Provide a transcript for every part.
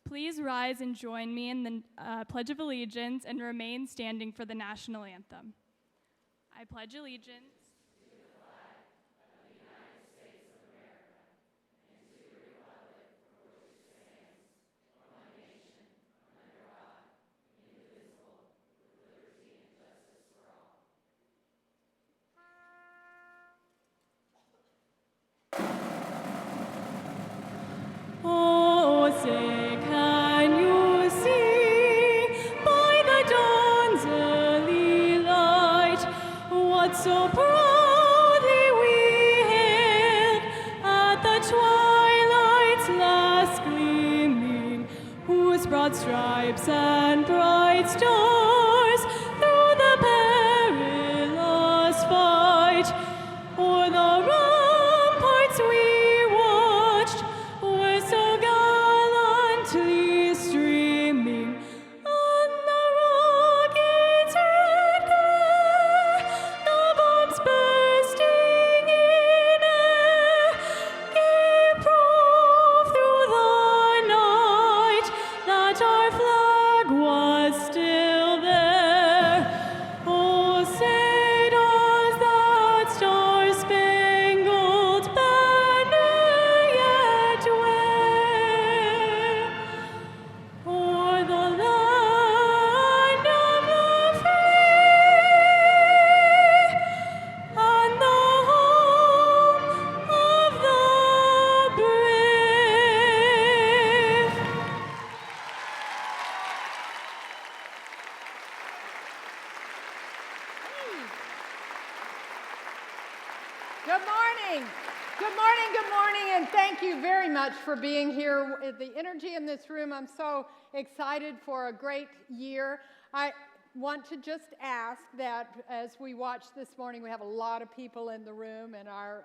Please rise and join me in the Pledge of Allegiance and remain standing for the national anthem. I pledge allegiance to the flag of the United States of America and to the republic for which it stands, one nation, under God, indivisible, with liberty and justice for all. Oh, say can you see by the dawn's early light what so proudly we hailed at the twilight's last gleaming, whose broad stripes and bright stars through the perilous fight o'er the ramparts we watched were so gallantly streaming, and the rockets' red glare, the bombs bursting in air, gave proof through the night that our flag was still there. Oh, say does that star-spangled banner yet wave o'er the land of the free and the home of the brave? Good morning. Good morning, good morning, and thank you very much for being here. The energy in this room, I'm so excited for a great year. I want to just ask that as we watch this morning, we have a lot of people in the room, and our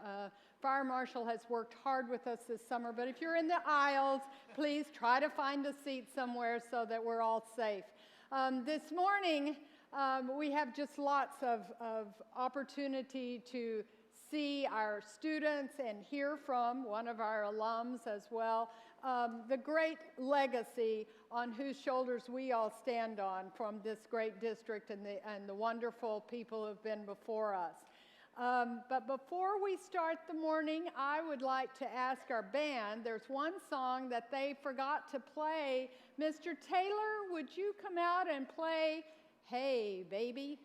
fire marshal has worked hard with us this summer, but if you're in the aisles, please try to find a seat somewhere so that we're all safe. This morning, we have just lots of opportunity to see our students and hear from one of our alums as well, the great legacy on whose shoulders we all stand on from this great district and the wonderful people who have been before us. But before we start the morning, I would like to ask our band, there's one song that they forgot to play. Mr. Taylor, would you come out and play Hey Baby?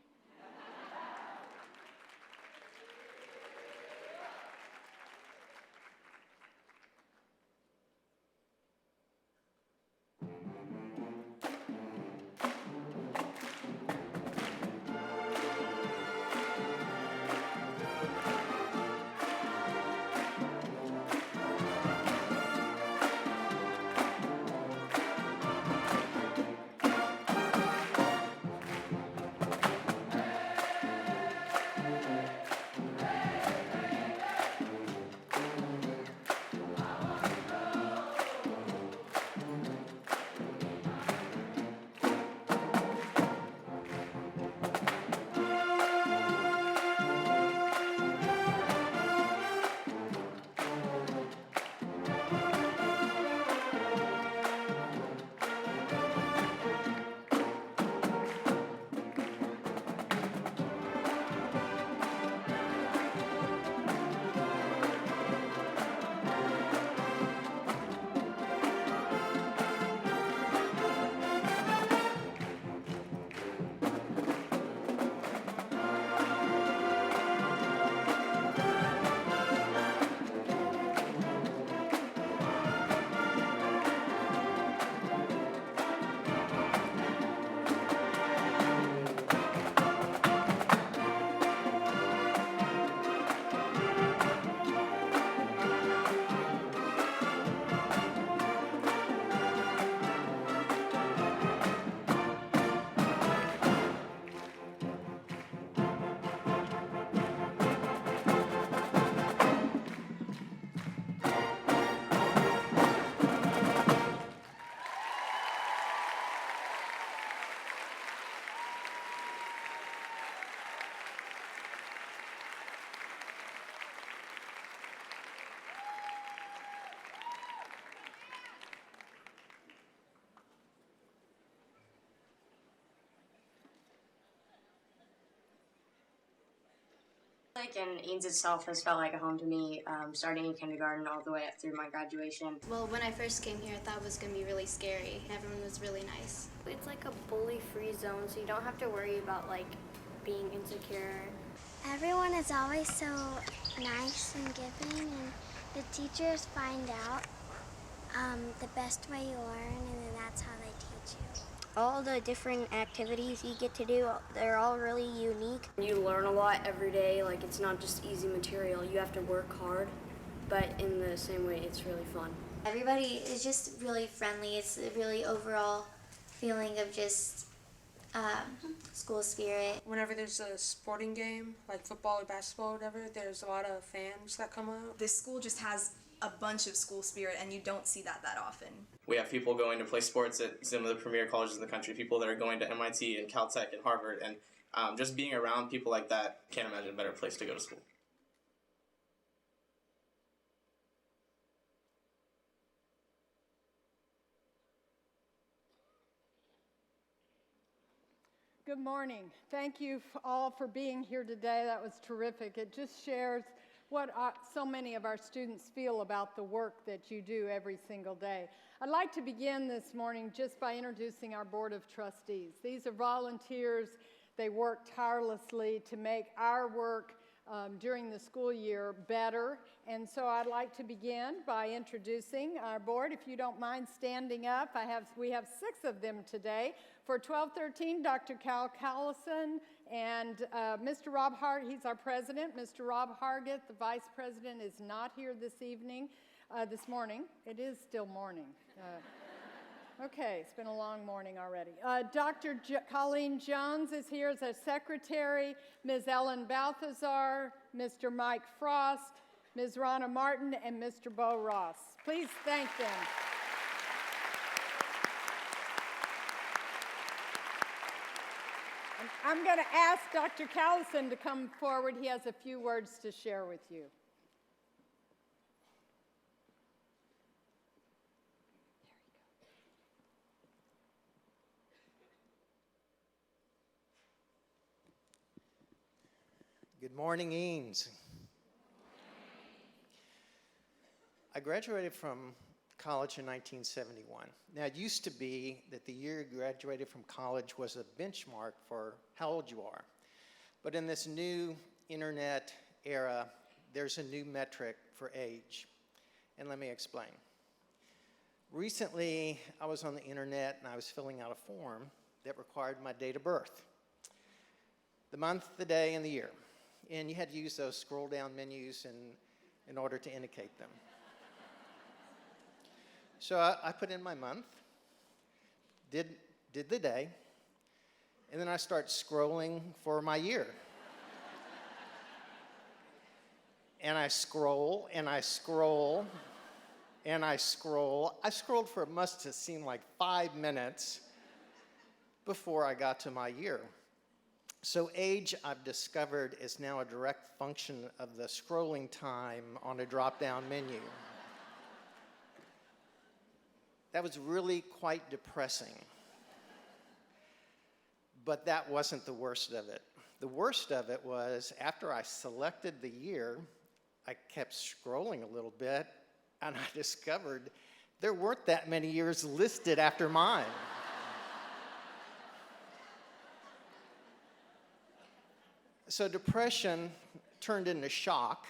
Like, and Eanes itself has felt like a home to me, starting in kindergarten all the way up through my graduation. Well, when I first came here, I thought it was going to be really scary. Everyone was really nice. It's like a bully-free zone, so you don't have to worry about like being insecure. Everyone is always so nice and giving, and the teachers find out the best way you learn, and then that's how they teach you. All the different activities you get to do, they're all really unique. You learn a lot every day, like it's not just easy material. You have to work hard, but in the same way, it's really fun. Everybody is just really friendly. It's a really overall feeling of just school spirit. Whenever there's a sporting game, like football or basketball or whatever, there's a lot of fans that come out. This school just has a bunch of school spirit, and you don't see that often. We have people going to play sports at some of the premier colleges in the country, people that are going to MIT and Caltech and Harvard, and just being around people like that, can't imagine a better place to go to school. Good morning. Thank you all for being here today. That was terrific. It just shares what so many of our students feel about the work that you do every single day. I'd like to begin this morning just by introducing our Board of Trustees. These are volunteers. They work tirelessly to make our work during the school year better. And so I'd like to begin by introducing our board. If you don't mind standing up, we have 6 of them today. For 1213, Dr. Cal Callison and Mr. Rob Hart, he's our president. Mr. Rob Hargett, the vice president, is not here this morning. It is still morning. Okay, it's been a long morning already. Dr. Colleen Jones is here as a secretary, Ms. Ellen Balthazar, Mr. Mike Frost, Ms. Ronna Martin, and Mr. Bo Ross. Please thank them. I'm going to ask Dr. Callison to come forward. He has a few words to share with you. Good morning, Eanes. I graduated from college in 1971. Now, it used to be that the year you graduated from college was a benchmark for how old you are. But in this new internet era, there's a new metric for age. And let me explain. Recently, I was on the internet and I was filling out a form that required my date of birth, the month, the day, and the year. And you had to use those scroll down menus in order to indicate them. So I put in my month, did the day, and then I start scrolling for my year. And I scroll, and I scroll, and I scroll. I scrolled for, it must have seemed like 5 minutes before I got to my year. So age, I've discovered, is now a direct function of the scrolling time on a drop-down menu. That was really quite depressing. But that wasn't the worst of it. The worst of it was after I selected the year, I kept scrolling a little bit, and I discovered there weren't that many years listed after mine. So depression turned into shock.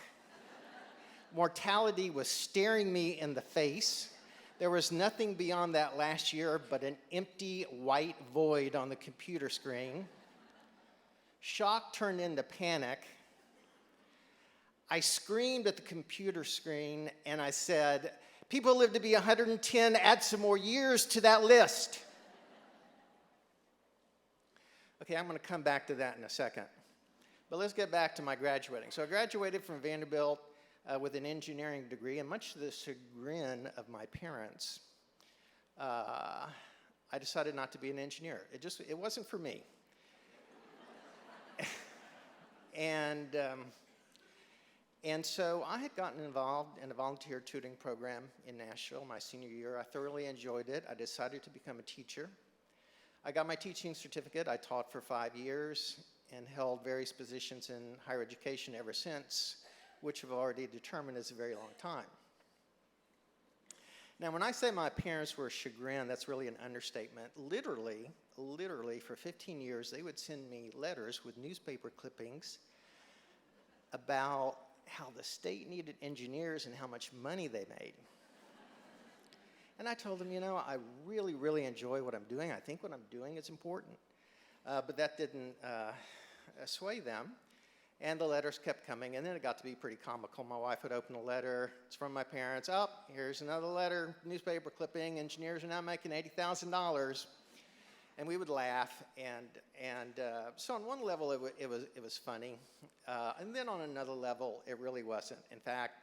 Mortality was staring me in the face. There was nothing beyond that last year but an empty white void on the computer screen. Shock turned into panic. I screamed at the computer screen and I said, "People live to be 110, add some more years to that list." Okay, I'm going to come back to that in a second. But let's get back to my graduating. So I graduated from Vanderbilt with an engineering degree, and much to the chagrin of my parents, I decided not to be an engineer. It wasn't for me. And so I had gotten involved in a volunteer tutoring program in Nashville my senior year. I thoroughly enjoyed it. I decided to become a teacher. I got my teaching certificate. I taught for 5 years, and held various positions in higher education ever since, which I've already determined is a very long time. Now, when I say my parents were chagrined, that's really an understatement. Literally, for 15 years, they would send me letters with newspaper clippings about how the state needed engineers and how much money they made. And I told them, you know, I really, really enjoy what I'm doing. I think what I'm doing is important. But that didn't sway them. And the letters kept coming, and then it got to be pretty comical. My wife would open a letter. It's from my parents. Oh, here's another letter, newspaper clipping. Engineers are now making $80,000. And we would laugh. And so on one level, it was funny. And then on another level, it really wasn't. In fact,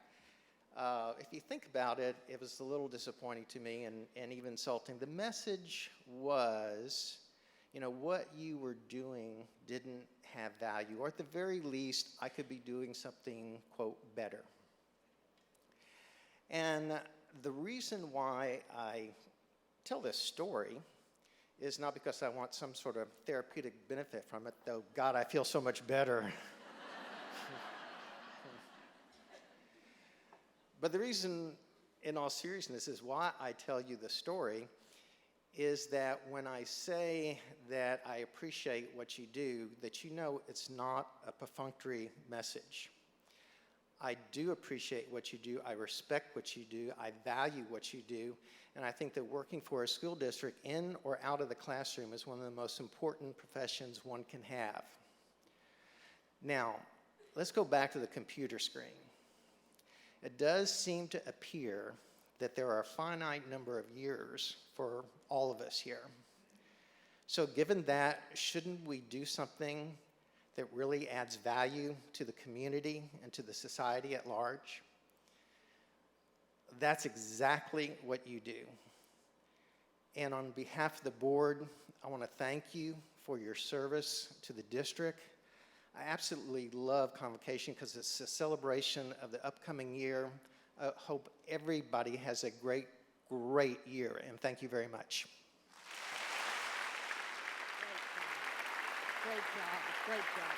if you think about it, it was a little disappointing to me and even insulting. The message was, you know, what you were doing didn't have value, or at the very least, I could be doing something, quote, better. And the reason why I tell this story is not because I want some sort of therapeutic benefit from it, though, God, I feel so much better. But the reason, in all seriousness, is why I tell you the story is that when I say that I appreciate what you do, that you know it's not a perfunctory message. I do appreciate what you do. I respect what you do. I value what you do. And I think that working for a school district in or out of the classroom is one of the most important professions one can have. Now, let's go back to the computer screen. It does seem to appear that there are a finite number of years for all of us here. So given that, shouldn't we do something that really adds value to the community and to the society at large? That's exactly what you do. And on behalf of the board, I want to thank you for your service to the district. I absolutely love Convocation because it's a celebration of the upcoming year. I hope everybody has a great, great year, and thank you very much. Great job, great job.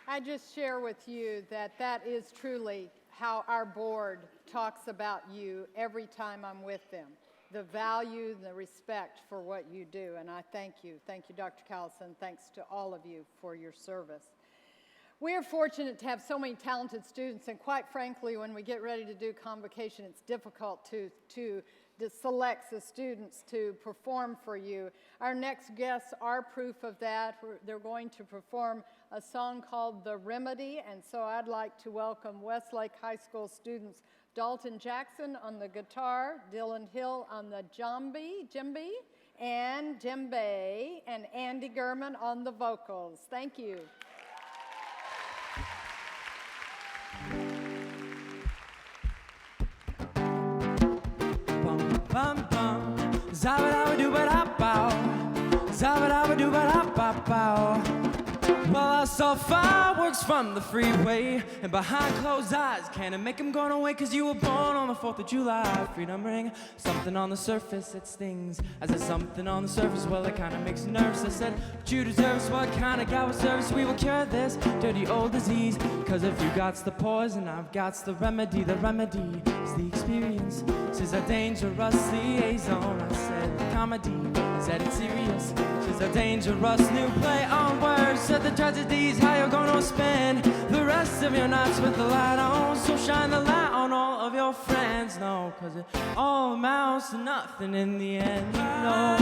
I just share with you that that is truly how our board talks about you every time I'm with them. The value, the respect for what you do, and I thank you. Thank you, Dr. Callison. Thanks to all of you for your service. We are fortunate to have so many talented students, and quite frankly, when we get ready to do Convocation, it's difficult to select the students to perform for you. Our next guests are proof of that. They're going to perform a song called The Remedy, and so I'd like to welcome Westlake High School students Dalton Jackson on the guitar, Dylan Hill on the djembe, and djembe, and Andy Gurman on the vocals. Thank you. Bum bum, zabba-dabba-doo-ba-da-bow, zabba-dabba-doo-ba-da-bow. Well, I saw fireworks from the freeway, and behind closed eyes, can't make them go away, 'cause you were born on the 4th of July. Freedom ring, something on the surface, it stings. I said something on the surface, well, it kinda makes you nervous. I said, but you deserve us, what kind of guy with service? We will cure this dirty old disease, 'cause if you got the poison, I've got the remedy. The remedy is the experience. She's a dangerous liaison. I said the comedy, I said it's serious. She's a dangerous new play on words. Said the tragedies, how you're gonna spend the rest of your nights with the light on. So shine the light on all of your friends. No, 'cause it all amounts to nothing in the end. No,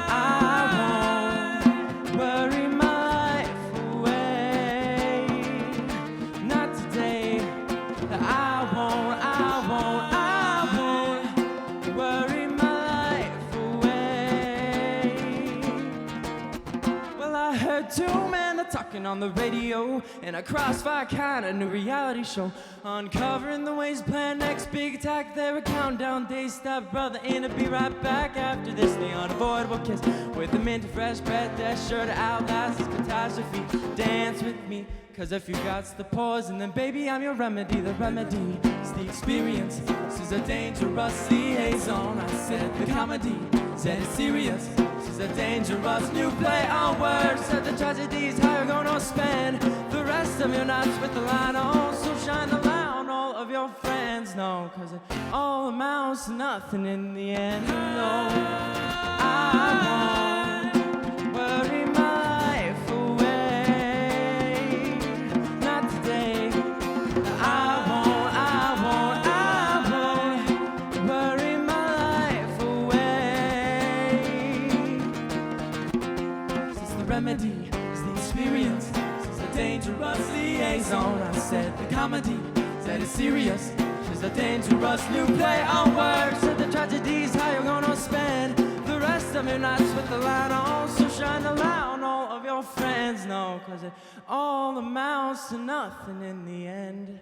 I won't worry my life away. Not today. I won't worry my life away. Well, I heard heard two men are talking on the radio in a crossfire kind of new reality show. Uncovering the ways planned next big attack. They're a countdown days. Stop, brother, and I'll be right back after this. The unavoidable kiss with the mint fresh breath that's sure to outlast this catastrophe. Dance with me, cause if you got the poison, then baby I'm your remedy. The remedy is the experience. This is a dangerous liaison. I said the comedy, said it's serious. This is a dangerous new play on words. Said the tragedy is how you're gonna spend the rest of your nights with the light on. So shine the light on all of your friends. No, cause it all amounts to nothing in the end. No, I won't worry my life away. Not today. I won't worry my life away. Since the remedy is the experience, since the dangerous liaison. I said the comedy, said it's serious. She's a dangerous new play on words. Said the tragedy's how you're gonna spend the rest of your nights with the light on. So shine the light on all of your friends. No, cause it all amounts to nothing in the end.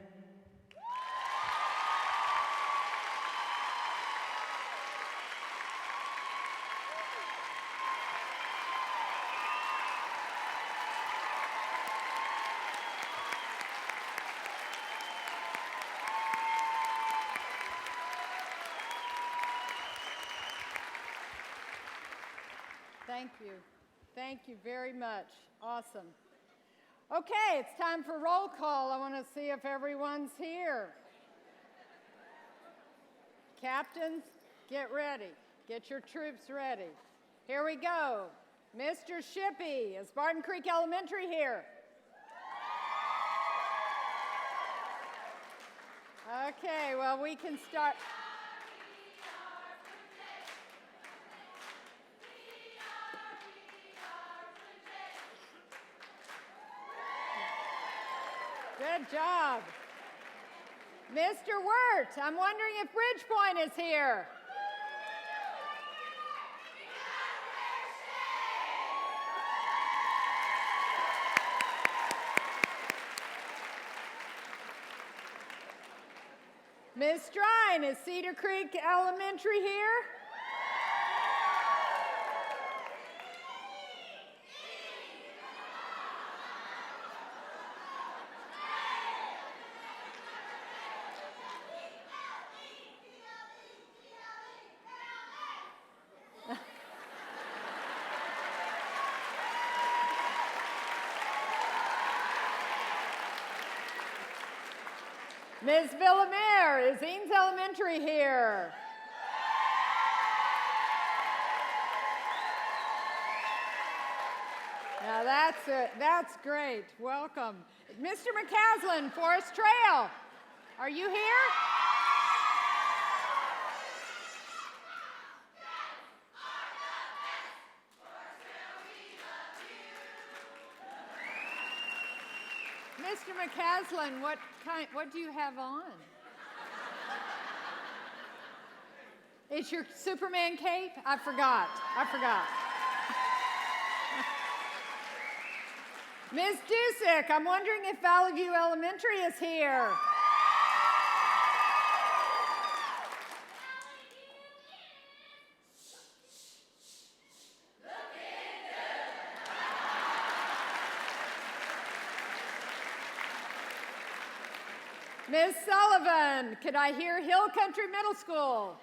Thank you. Thank you very much. Awesome. Okay, it's time for roll call. I want to see if everyone's here. Captains, get ready. Get your troops ready. Here we go. Mr. Shippey, is Barton Creek Elementary here? Okay, well, we can start. Good job. Mr. Wirt, I'm wondering if Bridgepoint is here. Ms. Strine, is Cedar Creek Elementary here? Ms. Villamere, is Eanes Elementary here? Now that's great. Welcome. Mr. McCaslin, Forest Trail, are you here? Mr. McCaslin, what do you have on? It's your Superman cape? I forgot. Ms. Dusick, I'm wondering if Valley View Elementary is here. Ms. Sullivan, could I hear Hill Country Middle School?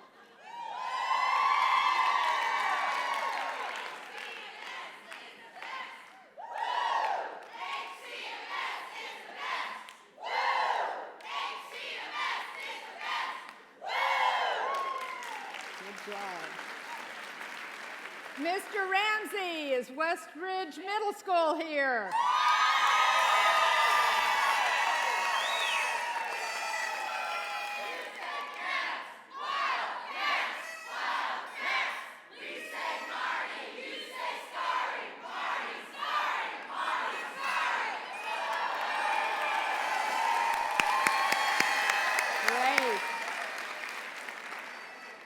Good job. Mr. Ramsey, is Westridge Middle School here?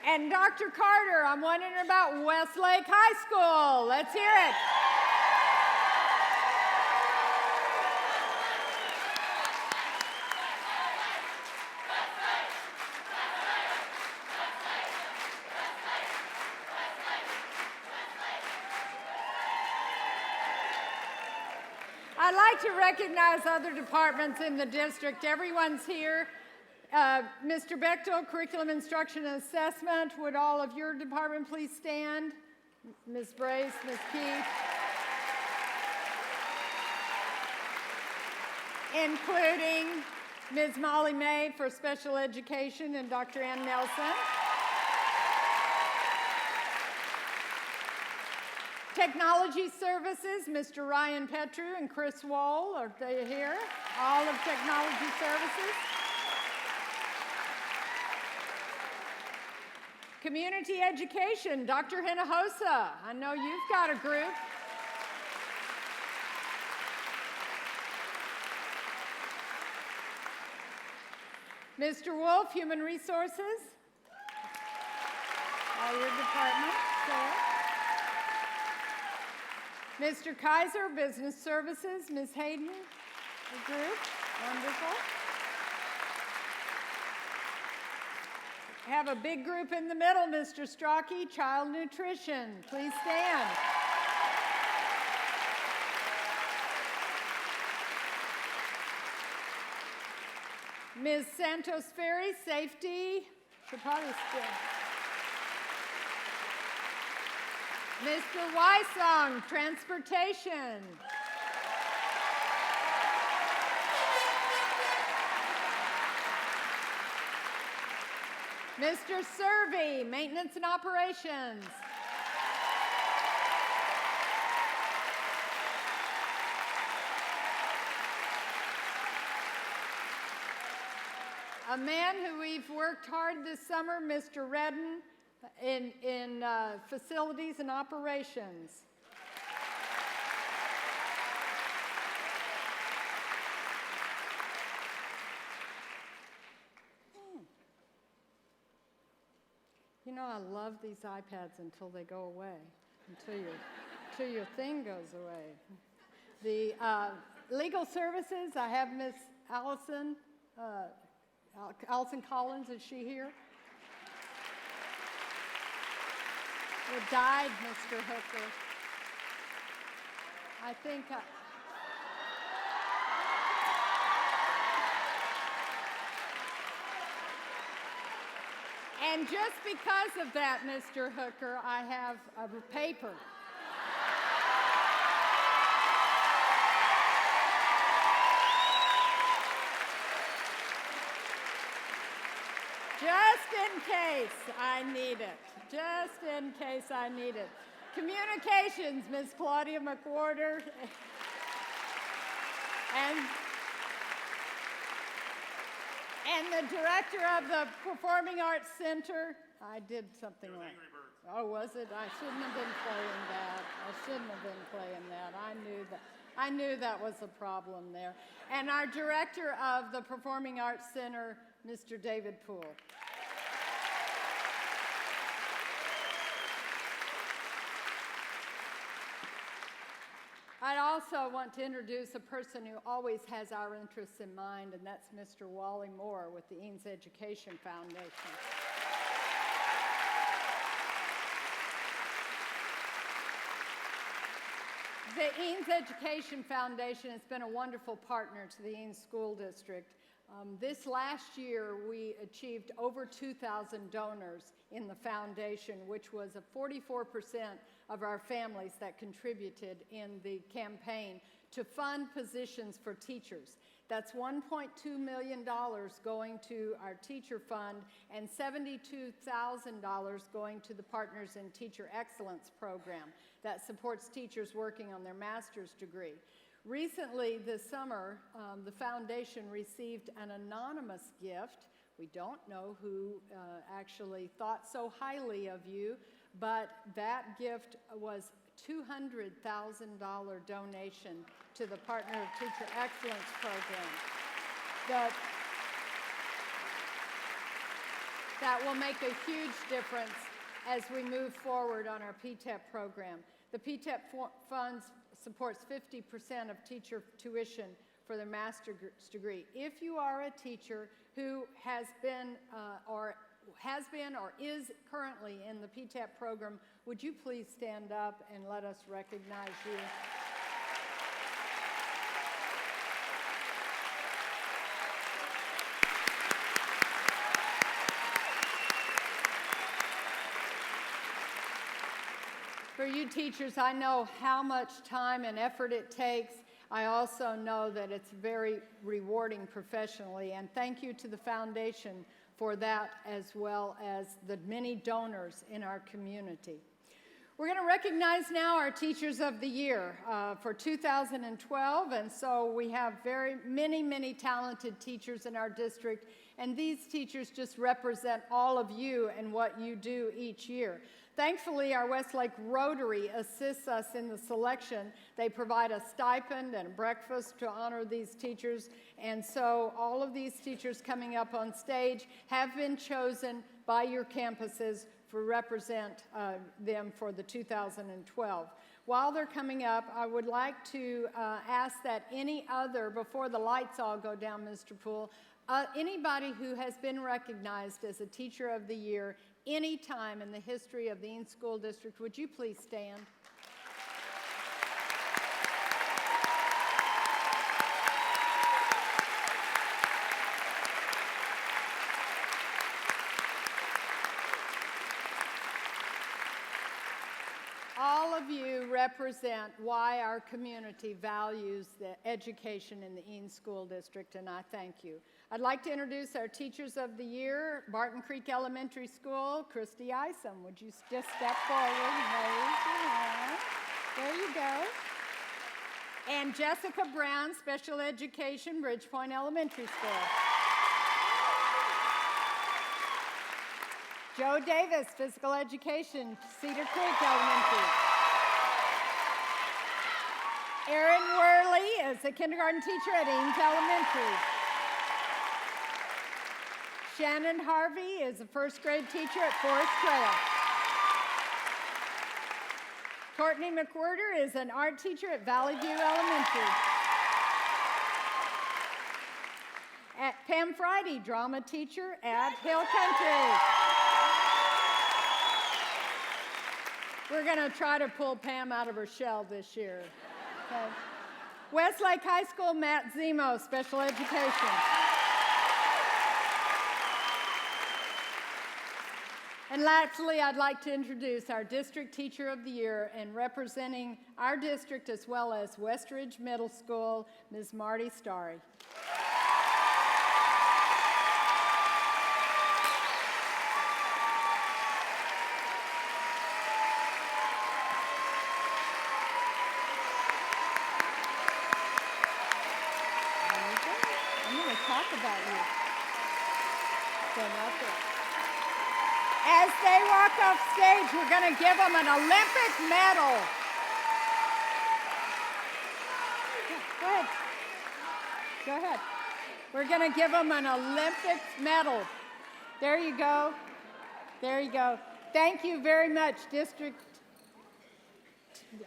And Dr. Carter, I'm wondering about Westlake High School. Let's hear it. I'd like to recognize other departments in the district. Everyone's here. Mr. Bechtel, Curriculum Instruction and Assessment. Would all of your department please stand? Ms. Brace, Ms. Keith. Including Ms. Molly May for Special Education and Dr. Ann Nelson. Technology Services, Mr. Ryan Petru and Chris Wall, are they here? All of Technology Services. Community Education, Dr. Hinojosa. I know you've got a group. Mr. Wolf, Human Resources. All your departments there. Mr. Kaiser, Business Services. Ms. Hayden, the group. Wonderful. Have a big group in the middle, Mr. Strachey, Child Nutrition. Please stand. Ms. Santos Ferry, Safety. Should probably stand. Mr. Wysong, Transportation. Mr. Servey, Maintenance and Operations. A man who we've worked hard this summer, Mr. Redden, in Facilities and Operations. You know, I love these iPads until they go away, until your thing goes away. The Legal Services, I have Miss Allison Collins, is she here? You died, Mr. Hooker. I think and just because of that, Mr. Hooker, I have a paper. Just in case I need it. Just in case I need it. Communications, Ms. Claudia McWhorter. And the director of the Performing Arts Center. I did something like that. Oh, was it? I shouldn't have been playing that. I shouldn't have been playing that. I knew that was a problem there. And our director of the Performing Arts Center, Mr. David Poole. I also want to introduce a person who always has our interests in mind, and that's Mr. Wally Moore with the Eanes Education Foundation. The Eanes Education Foundation has been a wonderful partner to the Eanes School District. This last year, we achieved over 2,000 donors in the foundation, which was a 44% of our families that contributed in the campaign to fund positions for teachers. That's $1.2 million going to our teacher fund and $72,000 going to the Partners in Teacher Excellence program that supports teachers working on their master's degree. Recently, this summer, the foundation received an anonymous gift. We don't know who actually thought so highly of you, but that gift was $200,000 donation to the Partner of Teacher Excellence program. That will make a huge difference as we move forward on our PTEP program. The PTEP funds supports 50% of teacher tuition for their master's degree. If you are a teacher who has been or is currently in the PTEP program, would you please stand up and let us recognize you? For you teachers, I know how much time and effort it takes. I also know that it's very rewarding professionally, and thank you to the foundation for that, as well as the many donors in our community. We're going to recognize now our Teachers of the Year for 2012, and so we have very many talented teachers in our district, and these teachers just represent all of you and what you do each year. Thankfully, our Westlake Rotary assists us in the selection. They provide a stipend and a breakfast to honor these teachers, and so all of these teachers coming up on stage have been chosen by your campuses to represent them for the 2012. While they're coming up, I would like to ask that any other, before the lights all go down, Mr. Poole, anybody who has been recognized as a Teacher of the Year any time in the history of the Eanes School District, would you please stand? All of you represent why our community values the education in the Eanes School District, and I thank you. I'd like to introduce our Teachers of the Year, Barton Creek Elementary School, Christy Isom. Would you just step forward and raise your hand? There you go. And Jessica Brown, Special Education, Bridgepoint Elementary School. Joe Davis, Physical Education, Cedar Creek Elementary. Erin Worley is a kindergarten teacher at Eanes Elementary. Shannon Harvey is a first grade teacher at Forest Trail. Courtney McWhirter is an art teacher at Valley View Elementary. Pam Friday, drama teacher at Hill Country. We're going to try to pull Pam out of her shell this year. Okay. Westlake High School, Matt Zemo, Special Education. And lastly, I'd like to introduce our District Teacher of the Year, and representing our district as well as Westridge Middle School, Ms. Marty Starry. About you. As they walk off stage, we're going to give them an Olympic medal. Go ahead. Go ahead. We're going to give them an Olympic medal. There you go. There you go. Thank you very much, District,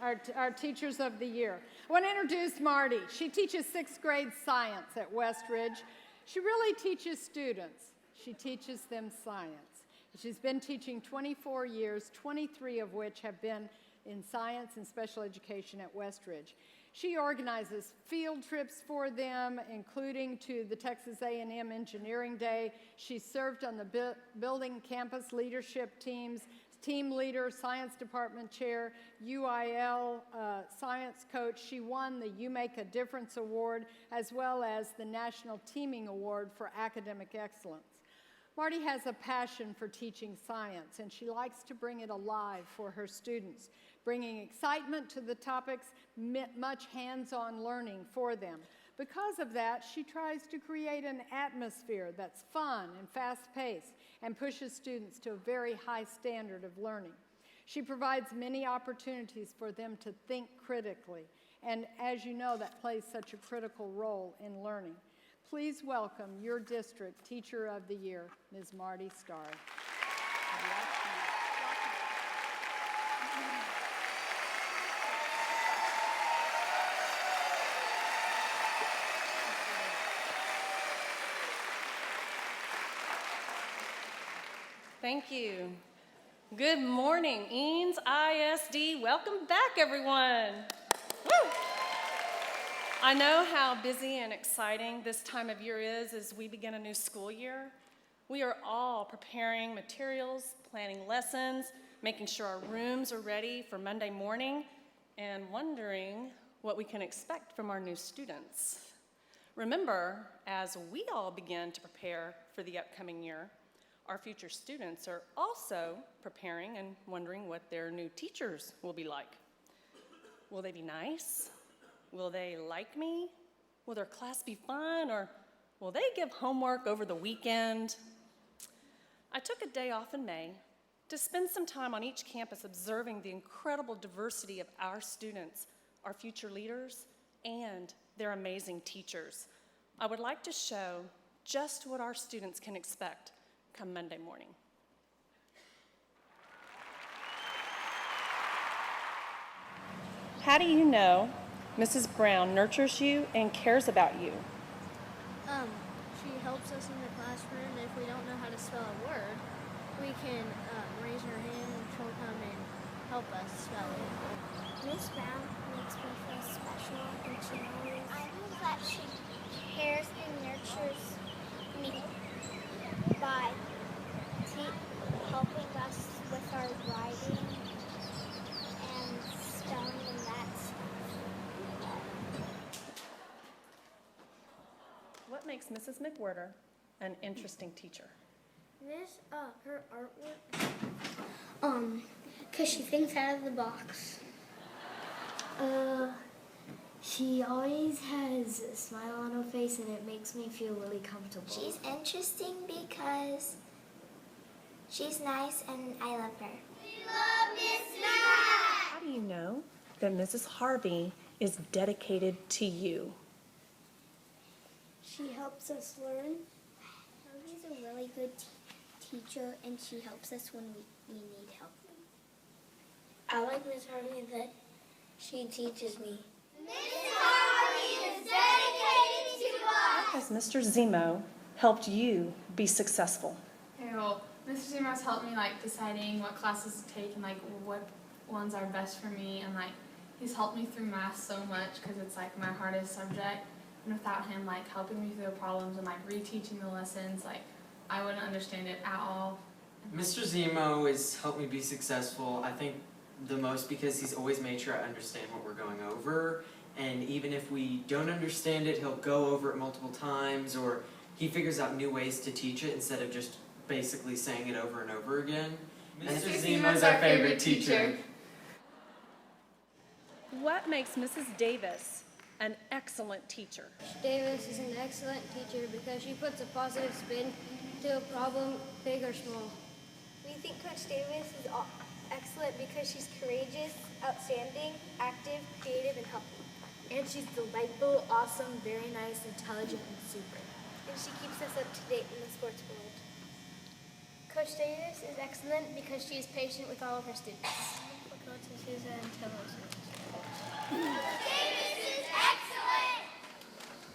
our Teachers of the Year. I want to introduce Marty. She teaches 6th grade science at Westridge. She really teaches students. She teaches them science. She's been teaching 24 years, 23 of which have been in science and special education at Westridge. She organizes field trips for them, including to the Texas A&M Engineering Day. She served on the building campus leadership teams, team leader, science department chair, UIL science coach. She won the You Make a Difference Award, as well as the National Teaming Award for Academic Excellence. Marty has a passion for teaching science, and she likes to bring it alive for her students, bringing excitement to the topics, much hands-on learning for them. Because of that, she tries to create an atmosphere that's fun and fast-paced and pushes students to a very high standard of learning. She provides many opportunities for them to think critically, and as you know, that plays such a critical role in learning. Please welcome your district Teacher of the Year, Ms. Marty Starry. Thank you. Good morning, Eanes ISD. Welcome back, everyone. Woo! I know how busy and exciting this time of year is as we begin a new school year. We are all preparing materials, planning lessons, making sure our rooms are ready for Monday morning, and wondering what we can expect from our new students. Remember, as we all begin to prepare for the upcoming year, our future students are also preparing and wondering what their new teachers will be like. Will they be nice? Will they like me? Will their class be fun? Or will they give homework over the weekend? I took a day off in May to spend some time on each campus observing the incredible diversity of our students, our future leaders, and their amazing teachers. I would like to show just what our students can expect come Monday morning. How do you know Mrs. Brown nurtures you and cares about you? She helps us in the classroom. If we don't know how to spell a word, we can raise our hand and she'll come and help us spell it. Miss Brown makes me feel special, and she always, I know that she cares and nurtures me by helping us with our writing and spelling and that stuff. What makes Mrs. McWhirter an interesting teacher? Her artwork. Because she thinks out of the box. She always has a smile on her face and it makes me feel really comfortable. She's interesting because she's nice and I love her. We love Miss Matt! How do you know that Mrs. Harvey is dedicated to you? She helps us learn. Harvey's a really good teacher and she helps us when we need help. I like Miss Harvey that she teaches me. Miss Harvey is dedicated to us! Has Mr. Zemo helped you be successful? Okay, well, Mr. Zemo's helped me deciding what classes to take and what ones are best for me, and he's helped me through math so much because it's my hardest subject, and without him helping me through the problems and reteaching the lessons, I wouldn't understand it at all. Mr. Zemo has helped me be successful, I think the most because he's always made sure I understand what we're going over, and even if we don't understand it, he'll go over it multiple times, or he figures out new ways to teach it instead of just basically saying it over and over again. Mr. Zemo's our favorite teacher. What makes Mrs. Davis an excellent teacher? Davis is an excellent teacher because she puts a positive spin to a problem, big or small. We think Coach Davis is excellent because she's courageous, outstanding, active, creative, and helpful. And she's delightful, awesome, very nice, intelligent, and super. And she keeps us up to date in the sports world. Coach Davis is excellent because she is patient with all of her students. Coach is intelligent. Davis is excellent!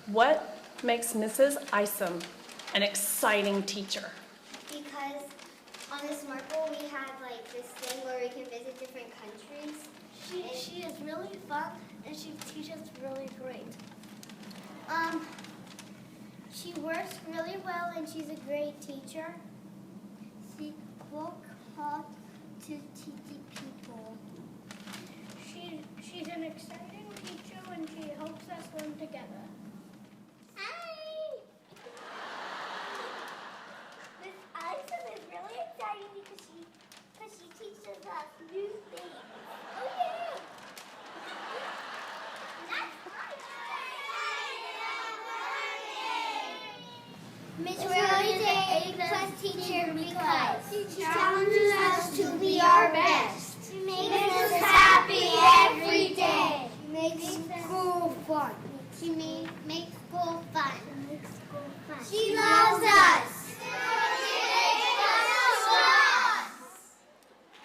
What makes Mrs. Isom an exciting teacher? Because on the Smartbowl we have this thing where we can visit different countries. She is really fun and she teaches really great. She works really well and she's a great teacher. She works hard to teach people. She's an exciting teacher and she helps us learn together. Hi! Miss Isom is really exciting because she teaches us new things. Oh yeah! That's right! Miss Rose is an A+ teacher because she challenges us to be our best. She makes us happy every day. She makes school fun. She makes school fun. She loves us.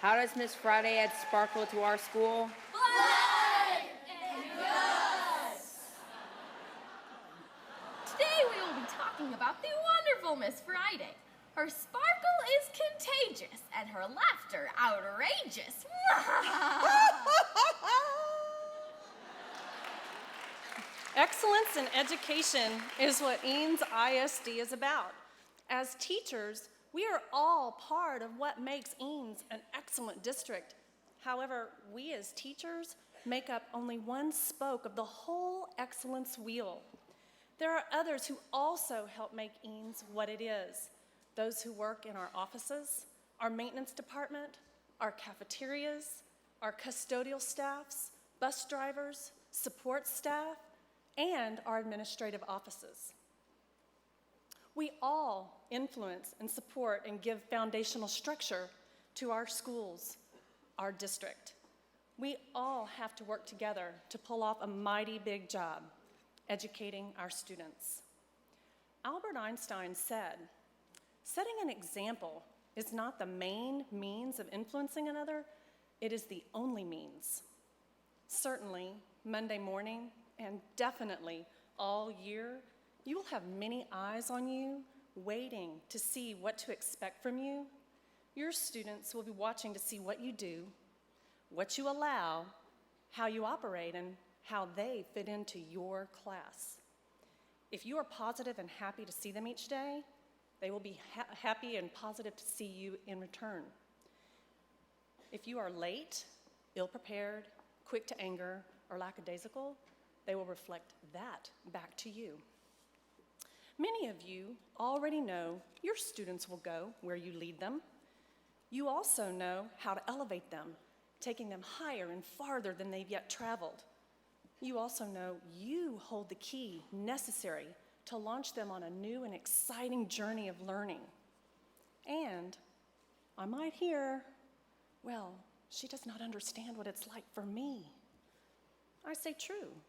How does Miss Friday add sparkle to our school? Today we will be talking about the wonderful Miss Friday. Her sparkle is contagious and her laughter outrageous. Excellence in education is what Eanes ISD is about. As teachers, We are all part of what makes Eanes an excellent district. However, we as teachers make up only one spoke of the whole excellence wheel. There are others who also help make Eanes what it is. Those who work in our offices, our maintenance department, our cafeterias, our custodial staffs, bus drivers, support staff, and our administrative offices. We all influence and support and give foundational structure to our schools, our district. We all have to work together to pull off a mighty big job, educating our students. Albert Einstein said, "Setting an example is not the main means of influencing another, it is the only means." Certainly, Monday morning, and definitely all year, you will have many eyes on you, waiting to see what to expect from you. Your students will be watching to see what you do, what you allow, how you operate, and how they fit into your class. If you are positive and happy to see them each day, they will be happy and positive to see you in return. If you are late, ill-prepared, quick to anger, or lackadaisical, they will reflect that back to you. Many of you already know your students will go where you lead them. You also know how to elevate them, taking them higher and farther than they've yet traveled. You also know you hold the key necessary to launch them on a new and exciting journey of learning. And I might hear, "Well, she does not understand what it's like for me." I say true.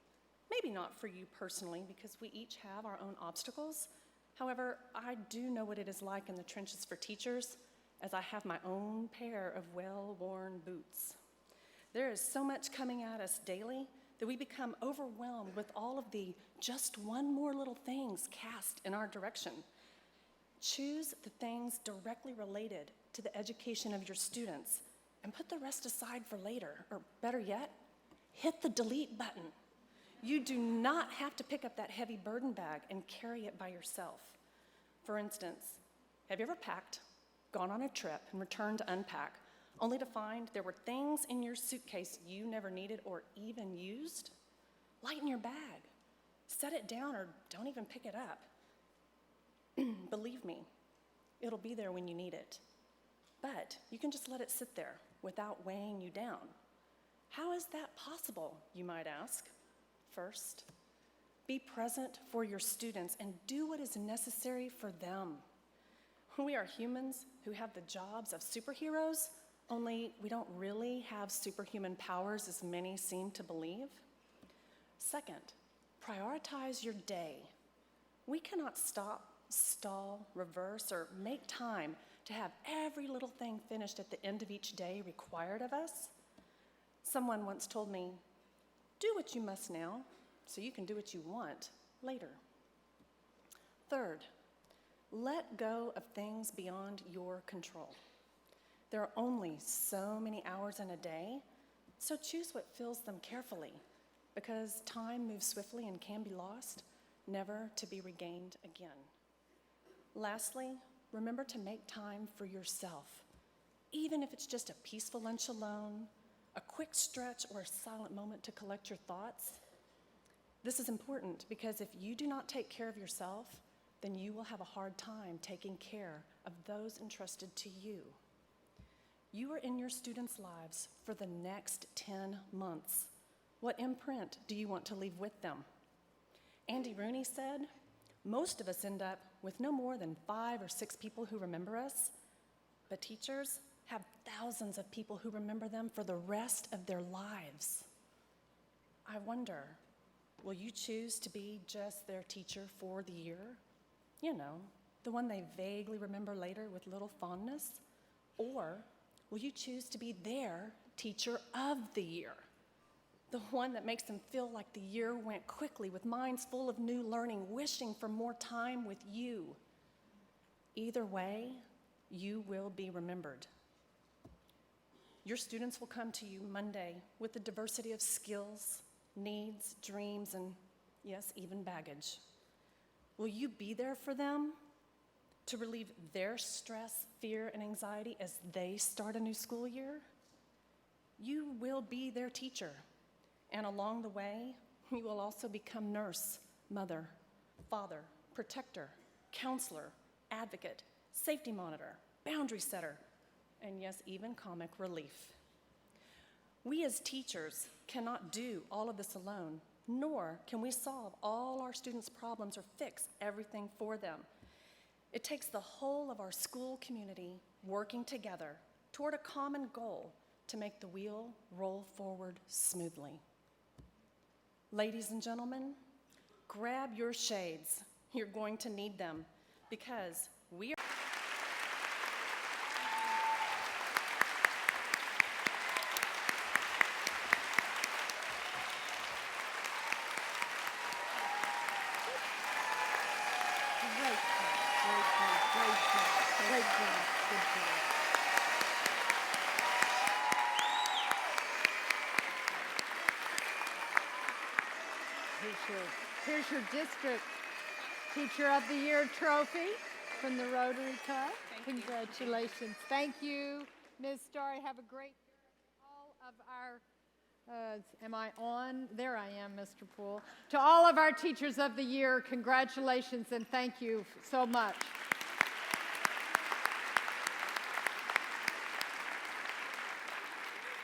Maybe not for you personally, because we each have our own obstacles. However, I do know what it is like in the trenches for teachers, as I have my own pair of well-worn boots. There is so much coming at us daily that we become overwhelmed with all of the just one more little things cast in our direction. Choose the things directly related to the education of your students and put the rest aside for later, or better yet, hit the delete button. You do not have to pick up that heavy burden bag and carry it by yourself. For instance, have you ever packed, gone on a trip, and returned to unpack, only to find there were things in your suitcase you never needed or even used? Lighten your bag. Set it down or don't even pick it up. Believe me, it'll be there when you need it. But you can just let it sit there without weighing you down. How is that possible, you might ask? First, be present for your students and do what is necessary for them. We are humans who have the jobs of superheroes, only we don't really have superhuman powers as many seem to believe. Second, prioritize your day. We cannot stop, stall, reverse, or make time to have every little thing finished at the end of each day required of us. Someone once told me, "Do what you must now, so you can do what you want later." Third, let go of things beyond your control. There are only so many hours in a day, so choose what fills them carefully, because time moves swiftly and can be lost, never to be regained again. Lastly, remember to make time for yourself, even if it's just a peaceful lunch alone, a quick stretch, or a silent moment to collect your thoughts. This is important because if you do not take care of yourself, then you will have a hard time taking care of those entrusted to you. You are in your students' lives for the next 10 months. What imprint do you want to leave with them? Andy Rooney said, "Most of us end up with no more than 5 or 6 people who remember us, but teachers have thousands of people who remember them for the rest of their lives." I wonder, will you choose to be just their teacher for the year? You know, the one they vaguely remember later with little fondness? Or will you choose to be their teacher of the year? The one that makes them feel like the year went quickly with minds full of new learning, wishing for more time with you. Either way, you will be remembered. Your students will come to you Monday with a diversity of skills, needs, dreams, and yes, even baggage. Will you be there for them? to relieve their stress, fear, and anxiety as they start a new school year. You will be their teacher, and along the way, you will also become nurse, mother, father, protector, counselor, advocate, safety monitor, boundary setter, and yes, even comic relief. We as teachers cannot do all of this alone, nor can we solve all our students' problems or fix everything for them. It takes the whole of our school community working together toward a common goal to make the wheel roll forward smoothly. Ladies and gentlemen, grab your shades. You're going to need them because we are Here's your district Teacher of the Year trophy from the Rotary Club. Congratulations. Thank you, Ms. Starry. Have a great year. All of our, am I on? There I am, Mr. Poole. To all of our Teachers of the Year, congratulations and thank you so much.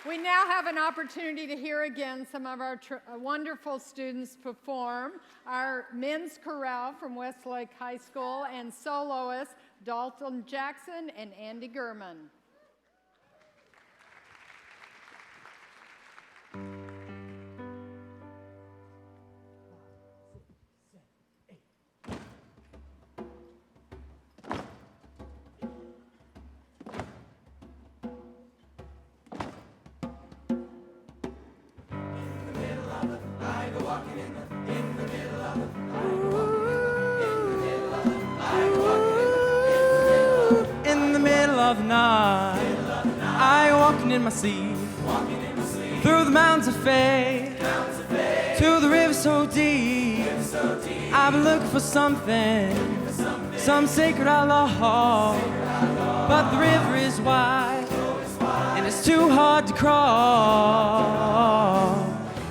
We now have an opportunity to hear again some of our wonderful students perform. Our men's chorale from Westlake High School and soloists Dalton Jackson and Andy Gurman. Of the night, I walking in my sleep, through the mountains of faith, to the river so deep. I've been looking for something, some sacred I lost, but the river is wide, and it's too hard to cross.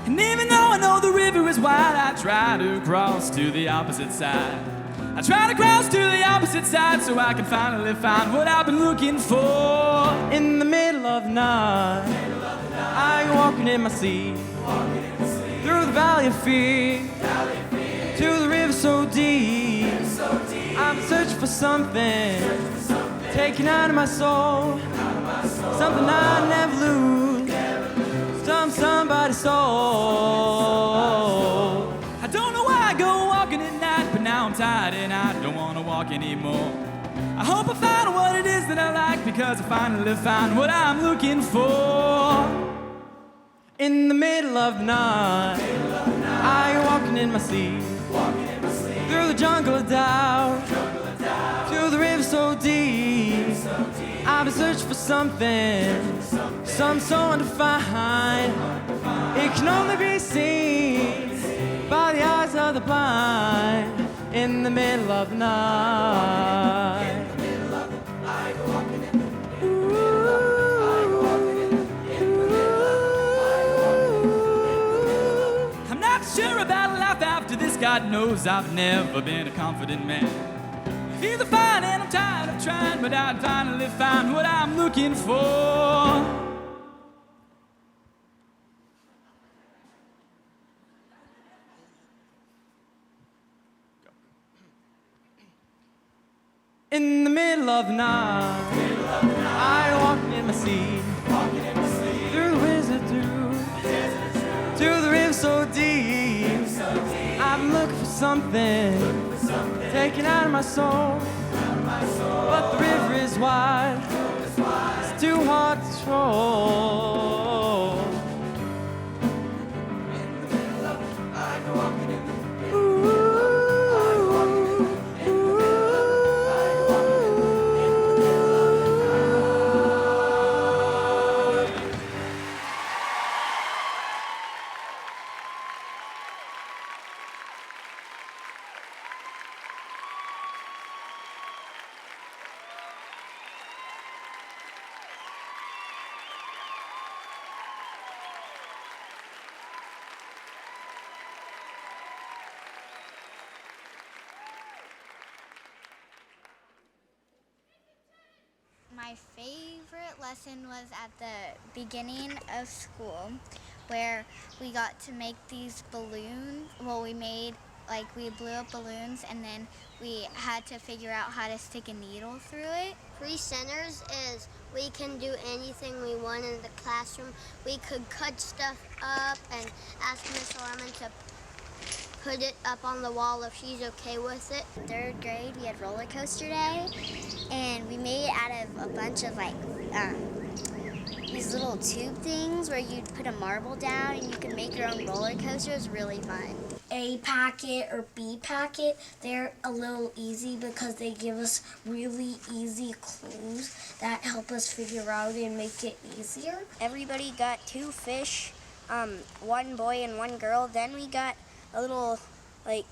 And even though I know the river is wide, I try to cross to the opposite side. I try to cross to the opposite side so I can finally find what I've been looking for. In the middle of the night, I go walking in my sleep, through the valley of fear, to the river so deep. I'm searching for something, taken out of my soul, something I never lose, somebody's soul. I don't know why I go walking at night, but now I'm tired and I don't want to walk anymore. I hope I find what it is that I like, because I finally found what I'm looking for. In the middle of the night, I go walking in my sleep, through the jungle of doubt, to the river so deep. I've been searching for something, some so undefined. It can only be seen by the eyes of the blind. In the middle of the night, I'm not sure about life after this. God knows I've never been a confident man. Either fine and I'm tired of trying, but I'd finally find what I'm looking for. In the middle of the night, I walking in my sleep, through the wizard to the river so deep. I'm looking for something, taken out of my soul, but the river is wide, it's too hard to control. In the middle of the night, walking in the My favorite lesson was at the beginning of school where we got to make these balloons. Well, we blew up balloons and then we had to figure out how to stick a needle through it. Presenters is we can do anything we want in the classroom. We could cut stuff up and ask Miss Orman to put it up on the wall if she's okay with it. Third grade, we had roller coaster day, and we made it out of a bunch of these little tube things where you'd put a marble down and you could make your own roller coaster. It was really fun. A packet or B packet, they're a little easy because they give us really easy clues that help us figure out and make it easier. Everybody got 2 fish, 1 boy and 1 girl. Then we got a little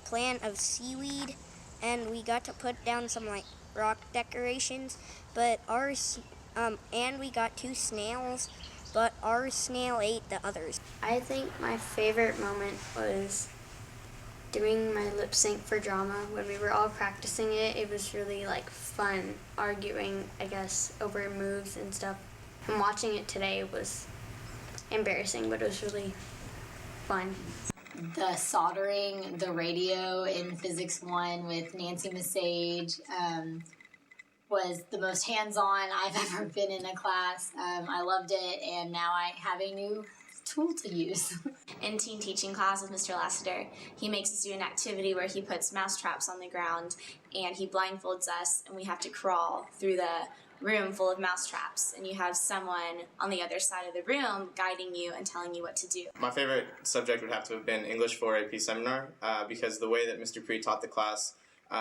plant of seaweed, and we got to put down some rock decorations. But and we got 2 snails, but our snail ate the others. I think my favorite moment was doing my lip sync for drama. When we were all practicing it, it was really fun arguing, I guess, over moves and stuff. And watching it today was embarrassing, but it was really fun. The soldering, the radio in Physics 1 with Nancy Masage was the most hands-on I've ever been in a class. I loved it, and now I have a new tool to use. In teen teaching class with Mr. Lassiter, he makes us do an activity where he puts mouse traps on the ground and he blindfolds us, and we have to crawl through the room full of mouse traps, and you have someone on the other side of the room guiding you and telling you what to do. My favorite subject would have to have been English 4 AP seminar because the way that Mr. Pre taught the class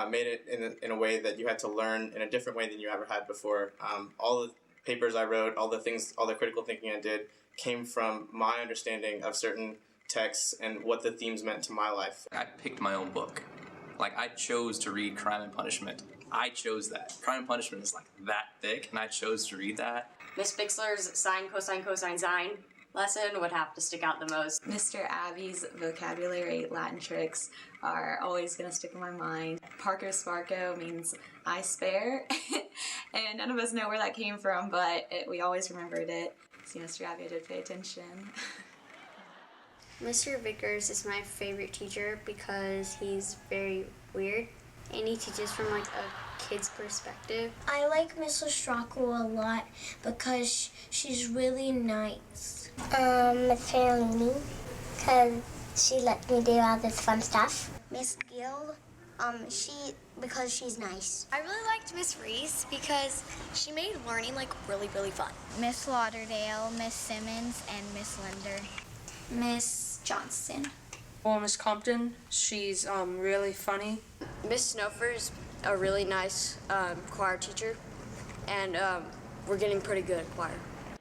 made it in a way that you had to learn in a different way than you ever had before. All the papers I wrote, all the critical thinking I did came from my understanding of certain texts and what the themes meant to my life. I picked my own book. I chose to read Crime and Punishment. I chose that. Crime and Punishment is that thick, and I chose to read that. Miss Bixler's sine, cosine, cosine, sine lesson would have to stick out the most. Mr. Abbey's vocabulary Latin tricks are always going to stick in my mind. Parco Sparco means I spare, and none of us know where that came from, but we always remembered it. So Mr. Abbey did pay attention. Mr. Vickers is my favorite teacher because he's very weird, and he teaches from a kid's perspective. I like Miss Ostracco a lot because she's really nice. Miss Farallini, because she lets me do all this fun stuff. Miss Gill, because she's nice. I really liked Miss Reese because she made learning really, really fun. Miss Lauderdale, Miss Simmons, and Miss Linder. Miss Johnston. Well, Miss Compton, she's really funny. Miss Snowfer's a really nice choir teacher, and we're getting pretty good at choir.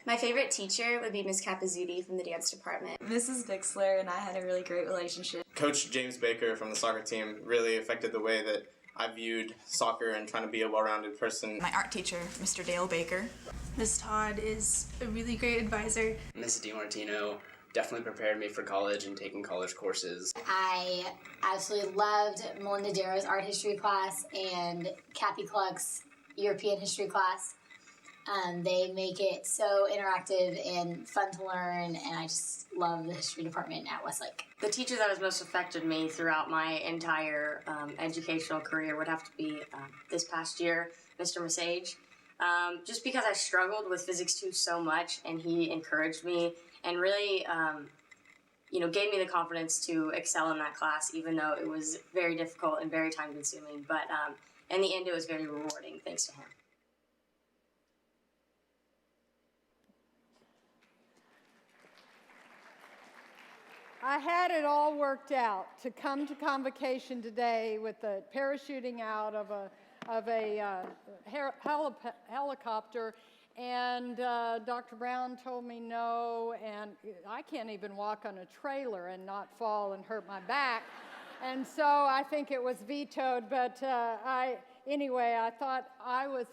My favorite teacher would be Miss Capizzuti from the dance department. Mrs. Bixler and I had a really great relationship. Coach James Baker from the soccer team really affected the way that I viewed soccer and trying to be a well-rounded person. My art teacher, Mr. Dale Baker. Ms. Todd is a really great advisor. Mrs. DiMartino definitely prepared me for college and taking college courses. I absolutely loved Melinda Darrow's art history class and Kathy Cluck's European history class. They make it so interactive and fun to learn, and I just love the history department at Westlake. The teacher that has most affected me throughout my entire educational career would have to be this past year, Mr. Masage. Just because I struggled with Physics 2 so much, and he encouraged me and really, gave me the confidence to excel in that class, even though it was very difficult and very time-consuming. But in the end, it was very rewarding, thanks to him. I had it all worked out to come to Convocation today with the parachuting out of a helicopter, and Dr. Brown told me no, and I can't even walk on a trailer and not fall and hurt my back, and so I think it was vetoed, but anyway, I thought I was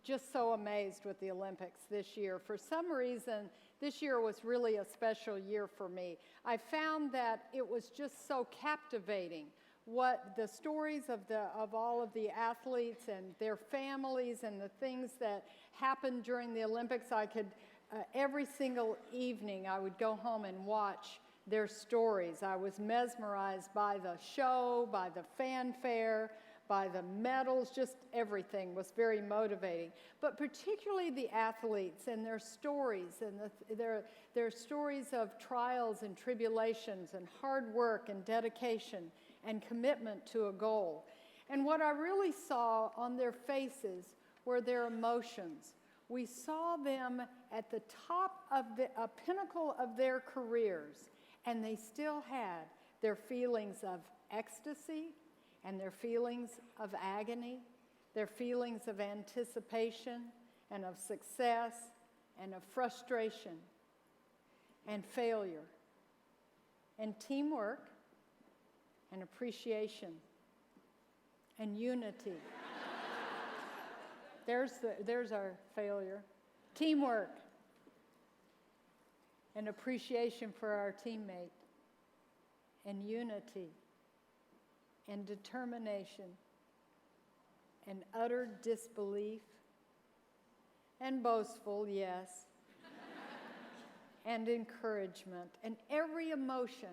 just so amazed with the Olympics this year. For some reason, this year was really a special year for me. I found that it was just so captivating what the stories of all of the athletes and their families and the things that happened during the Olympics. I could, every single evening, I would go home and watch their stories. I was mesmerized by the show, by the fanfare, by the medals, just everything was very motivating. But particularly the athletes and their stories and their stories of trials and tribulations and hard work and dedication and commitment to a goal. And what I really saw on their faces were their emotions. We saw them at the top of a pinnacle of their careers, and they still had their feelings of ecstasy and their feelings of agony, their feelings of anticipation and of success and of frustration and failure and teamwork and appreciation and unity. There's our failure. Teamwork and appreciation for our teammate and unity and determination and utter disbelief and boastful, yes, and encouragement and every emotion,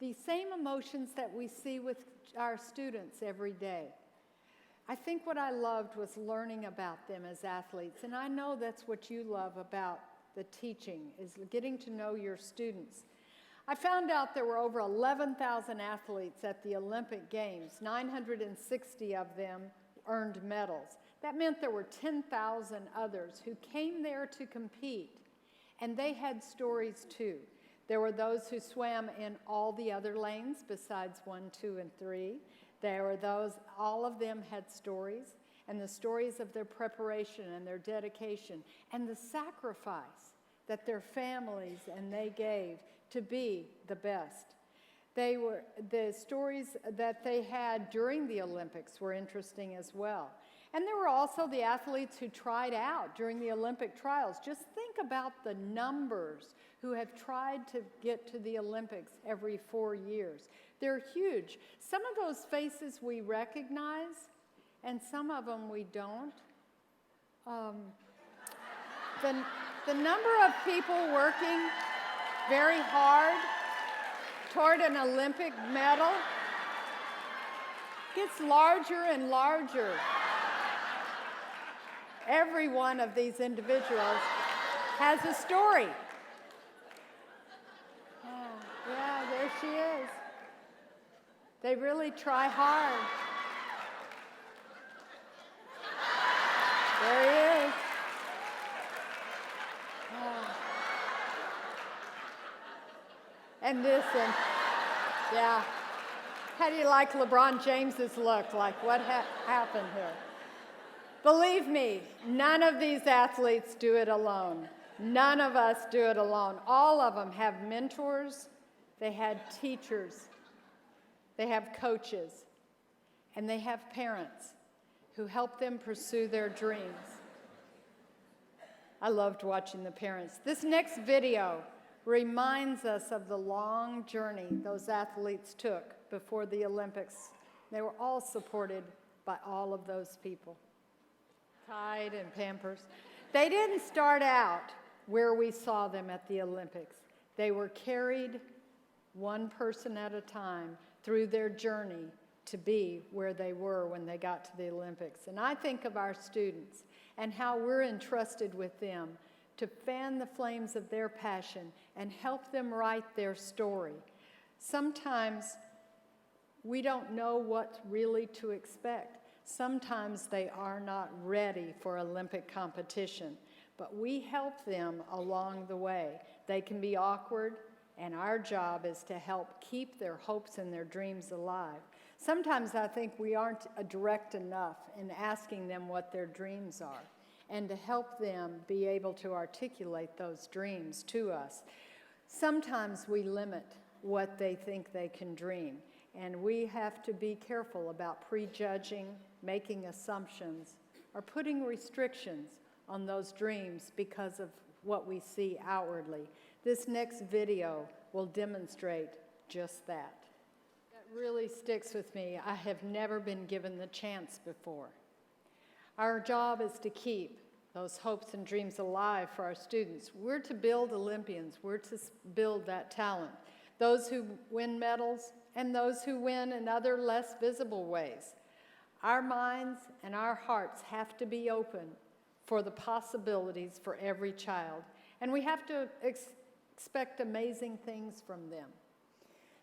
these same emotions that we see with our students every day. I think what I loved was learning about them as athletes, and I know that's what you love about the teaching, is getting to know your students. I found out there were over 11,000 athletes at the Olympic Games. 960 of them earned medals. That meant there were 10,000 others who came there to compete, and they had stories too. There were those who swam in all the other lanes besides 1, 2, and 3. There were those, all of them had stories, and the stories of their preparation and their dedication and the sacrifice that their families and they gave to be the best. The stories that they had during the Olympics were interesting as well. And there were also the athletes who tried out during the Olympic trials. Just think about the numbers who have tried to get to the Olympics every 4 years. They're huge. Some of those faces we recognize, and some of them we don't. The number of people working very hard toward an Olympic medal gets larger and larger. Every one of these individuals has a story. Yeah, there she is. They really try hard. There he is. And this, and yeah. How do you like LeBron James's look? Like, what happened here? Believe me, none of these athletes do it alone. None of us do it alone. All of them have mentors, they had teachers, they have coaches, and they have parents who help them pursue their dreams. I loved watching the parents. This next video reminds us of the long journey those athletes took before the Olympics. They were all supported by all of those people. Tide and Pampers. They didn't start out where we saw them at the Olympics. They were carried one person at a time through their journey to be where they were when they got to the Olympics. And I think of our students and how we're entrusted with them to fan the flames of their passion and help them write their story. Sometimes we don't know what really to expect. Sometimes they are not ready for Olympic competition, but we help them along the way. They can be awkward, and our job is to help keep their hopes and their dreams alive. Sometimes I think we aren't direct enough in asking them what their dreams are, and to help them be able to articulate those dreams to us. Sometimes we limit what they think they can dream, and we have to be careful about prejudging, making assumptions, or putting restrictions on those dreams because of what we see outwardly. This next video will demonstrate just that. that really sticks with me. I have never been given the chance before. Our job is to keep those hopes and dreams alive for our students. We're to build Olympians. We're to build that talent. Those who win medals and those who win in other less visible ways. Our minds and our hearts have to be open for the possibilities for every child. And we have to expect amazing things from them.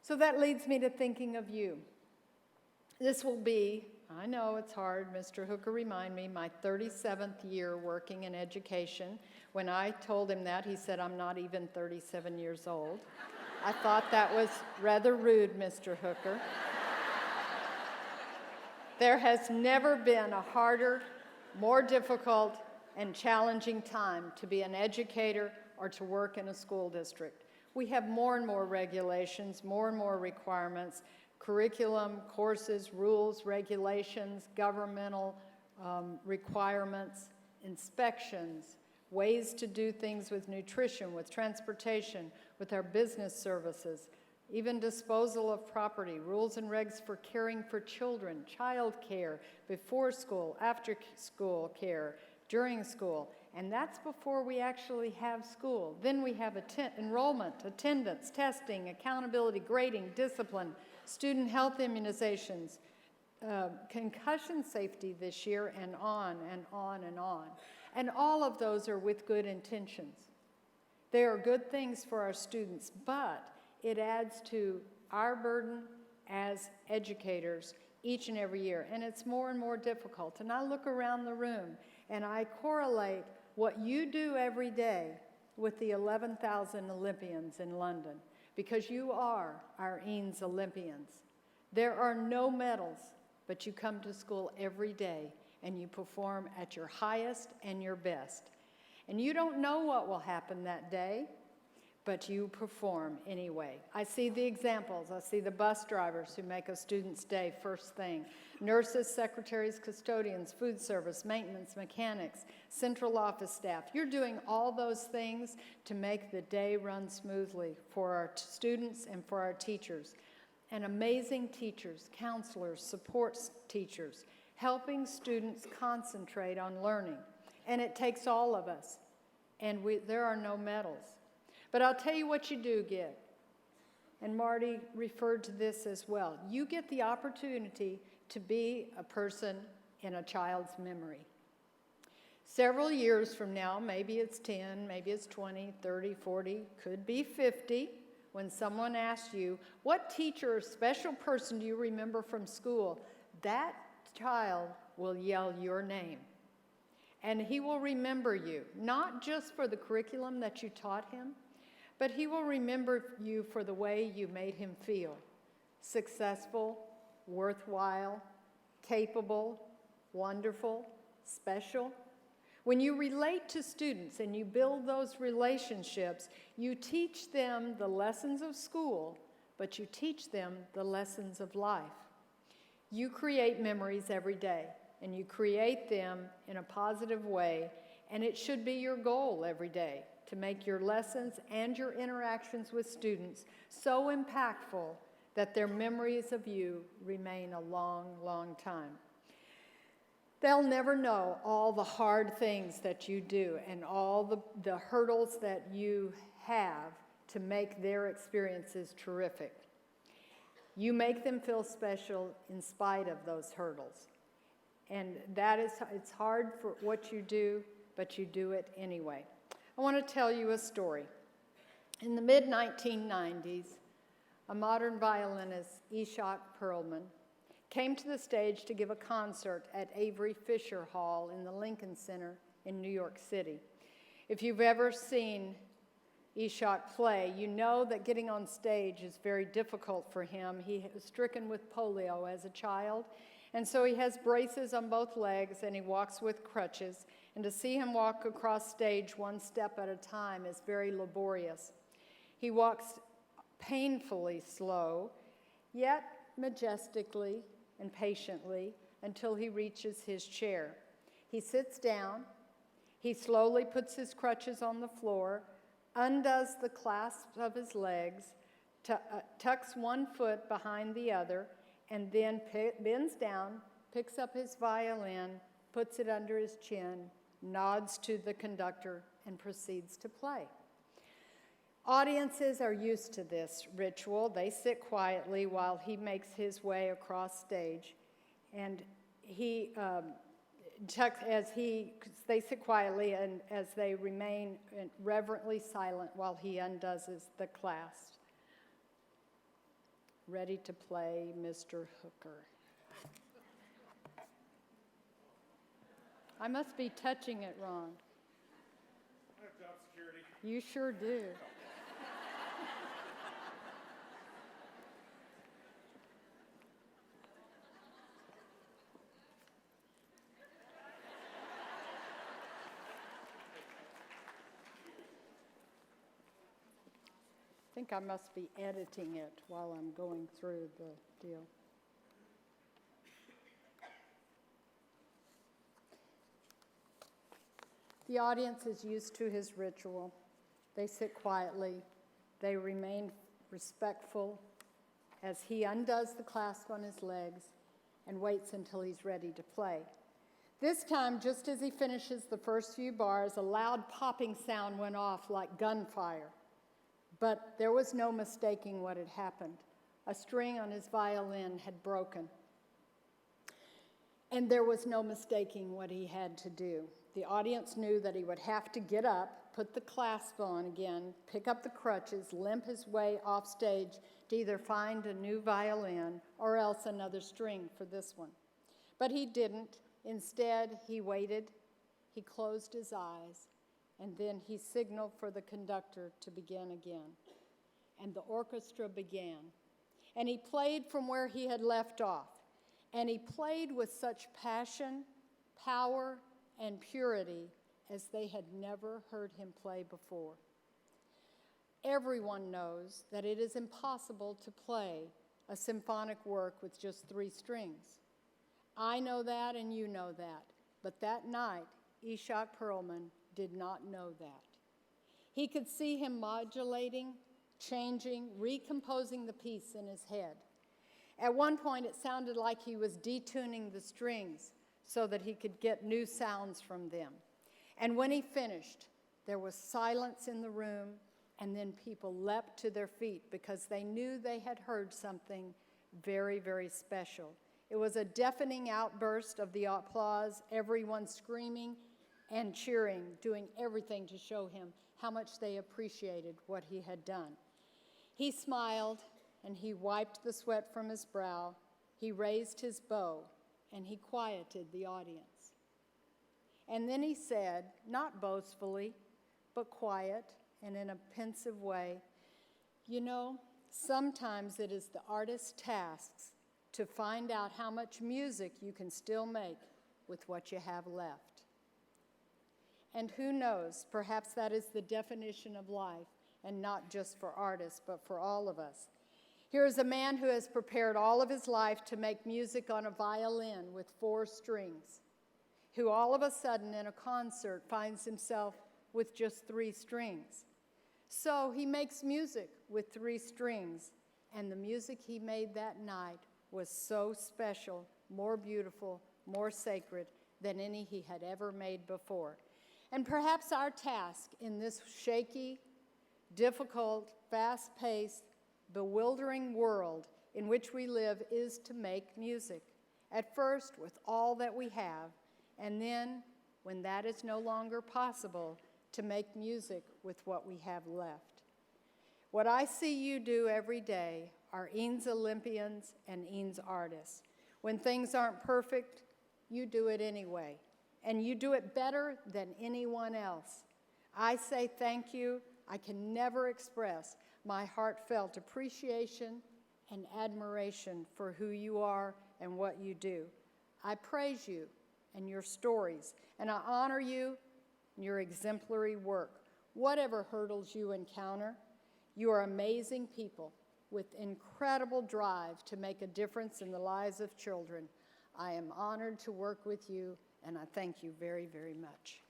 So that leads me to thinking of you. This will be, I know it's hard, Mr. Hooker reminded me, my 37th year working in education. When I told him that, he said, I'm not even 37 years old. I thought that was rather rude, Mr. Hooker. There has never been a harder, more difficult, and challenging time to be an educator or to work in a school district. We have more and more regulations, more and more requirements, curriculum, courses, rules, regulations, governmental requirements, inspections, ways to do things with nutrition, with transportation, with our business services, even disposal of property, rules and regs for caring for children, child care, before school, after school care, during school. And that's before we actually have school. Then we have enrollment, attendance, testing, accountability, grading, discipline, student health immunizations, concussion safety this year, and on and on and on. And all of those are with good intentions. They are good things for our students, but it adds to our burden as educators each and every year. And it's more and more difficult. And I look around the room and I correlate what you do every day with the 11,000 Olympians in London, because you are our Eanes Olympians. There are no medals, but you come to school every day and you perform at your highest and your best. And you don't know what will happen that day, but you perform anyway. I see the examples. I see the bus drivers who make a student's day first thing. Nurses, secretaries, custodians, food service, maintenance, mechanics, central office staff. You're doing all those things to make the day run smoothly for our students and for our teachers. And amazing teachers, counselors, support teachers, helping students concentrate on learning. And it takes all of us. And there are no medals. But I'll tell you what you do get, and Marty referred to this as well. You get the opportunity to be a person in a child's memory. Several years from now, maybe it's 10, maybe it's 20, 30, 40, could be 50, when someone asks you, what teacher or special person do you remember from school? That child will yell your name. And he will remember you, not just for the curriculum that you taught him, but he will remember you for the way you made him feel. Successful, worthwhile, capable, wonderful, special. When you relate to students and you build those relationships, you teach them the lessons of school, but you teach them the lessons of life. You create memories every day, and you create them in a positive way, and it should be your goal every day to make your lessons and your interactions with students so impactful that their memories of you remain a long, long time. They'll never know all the hard things that you do and all the hurdles that you have to make their experiences terrific. You make them feel special in spite of those hurdles. And it's hard for what you do, but you do it anyway. I want to tell you a story. In the mid-1990s, a modern violinist, Ishak Perlman, came to the stage to give a concert at Avery Fisher Hall in the Lincoln Center in New York City. If you've ever seen Ishak play, you know that getting on stage is very difficult for him. He was stricken with polio as a child, and so he has braces on both legs and he walks with crutches. And to see him walk across stage one step at a time is very laborious. He walks painfully slow, yet majestically and patiently until he reaches his chair. He sits down, he slowly puts his crutches on the floor, undoes the clasps of his legs, tucks one foot behind the other, and then bends down, picks up his violin, puts it under his chin, nods to the conductor, and proceeds to play. Audiences are used to this ritual. They sit quietly while he makes his way across stage, and they sit quietly and as they remain reverently silent while he undoes the clasp. Ready to play, Mr. Hooker. I must be touching it wrong. I have job security. You sure do. I think I must be editing it while I'm going through the deal. The audience is used to his ritual. They sit quietly. They remain respectful as he undoes the clasp on his legs and waits until he's ready to play. This time, just as he finishes the first few bars, a loud popping sound went off like gunfire. But there was no mistaking what had happened. A string on his violin had broken. And there was no mistaking what he had to do. The audience knew that he would have to get up, put the clasp on again, pick up the crutches, limp his way off stage to either find a new violin or else another string for this one. But he didn't. Instead, he waited, he closed his eyes, and then he signaled for the conductor to begin again. And the orchestra began. And he played from where he had left off. And he played with such passion, power, and purity as they had never heard him play before. Everyone knows that it is impossible to play a symphonic work with just 3 strings. I know that and you know that. But that night, Ishak Perlman did not know that. He could see him modulating, changing, recomposing the piece in his head. At one point, it sounded like he was detuning the strings so that he could get new sounds from them. And when he finished, there was silence in the room, and then people leapt to their feet because they knew they had heard something very, very special. It was a deafening outburst of the applause, everyone screaming and cheering, doing everything to show him how much they appreciated what he had done. He smiled, and he wiped the sweat from his brow. He raised his bow, and he quieted the audience. And then he said, not boastfully, but quiet and in a pensive way, you know, sometimes it is the artist's task to find out how much music you can still make with what you have left. And who knows, perhaps that is the definition of life, and not just for artists, but for all of us. Here is a man who has prepared all of his life to make music on a violin with 4 strings, who all of a sudden in a concert finds himself with just 3 strings. So he makes music with 3 strings, and the music he made that night was so special, more beautiful, more sacred than any he had ever made before. And perhaps our task in this shaky, difficult, fast-paced, bewildering world in which we live is to make music. At first, with all that we have, and then, when that is no longer possible, to make music with what we have left. What I see you do every day are Eanes Olympians and Eanes artists. When things aren't perfect, you do it anyway, and you do it better than anyone else. I say thank you. I can never express my heartfelt appreciation and admiration for who you are and what you do. I praise you and your stories, and I honor you and your exemplary work. Whatever hurdles you encounter, you are amazing people with incredible drive to make a difference in the lives of children. I am honored to work with you, and I thank you very, very much.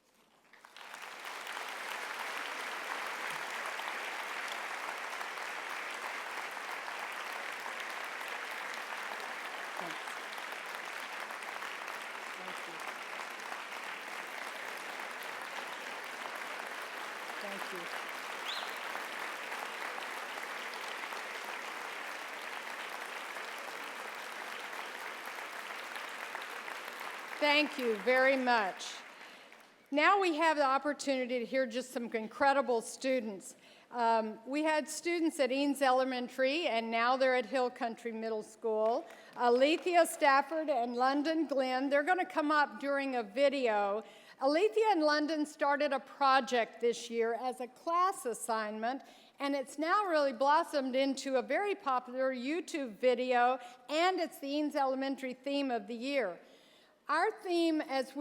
Thank you very much. Now we have the opportunity to hear just some incredible students. We had students at Eanes Elementary, and now they're at Hill Country Middle School. Alethea Stafford and London Glenn, they're going to come up during a video. Alethea and London started a project this year as a class assignment, and it's now really blossomed into a very popular YouTube video, and it's the Eanes Elementary theme of the year. Our theme, as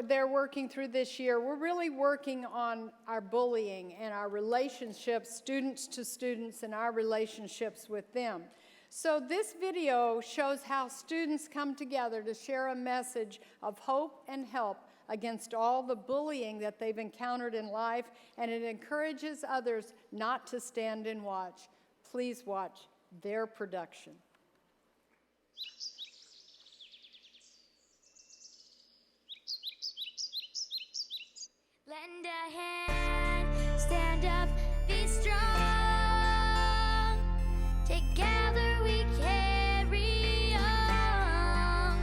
they're working through this year, we're really working on our bullying and our relationships, students to students, and our relationships with them. So this video shows how students come together to share a message of hope and help against all the bullying that they've encountered in life, and it encourages others not to stand and watch. Please watch their production. Lend a hand, stand up, be strong. Together we carry on.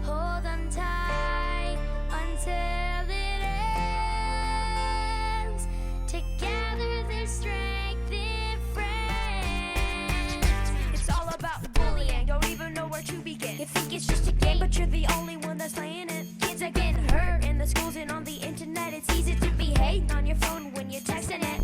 Hold on tight until it ends. Together there's strength in friends. It's all about bullying, don't even know where to begin. You think it's just a game, but you're the only one that's playing it. Kids are getting hurt in the schools and on the internet. It's easy to be hating on your phone when you're texting it.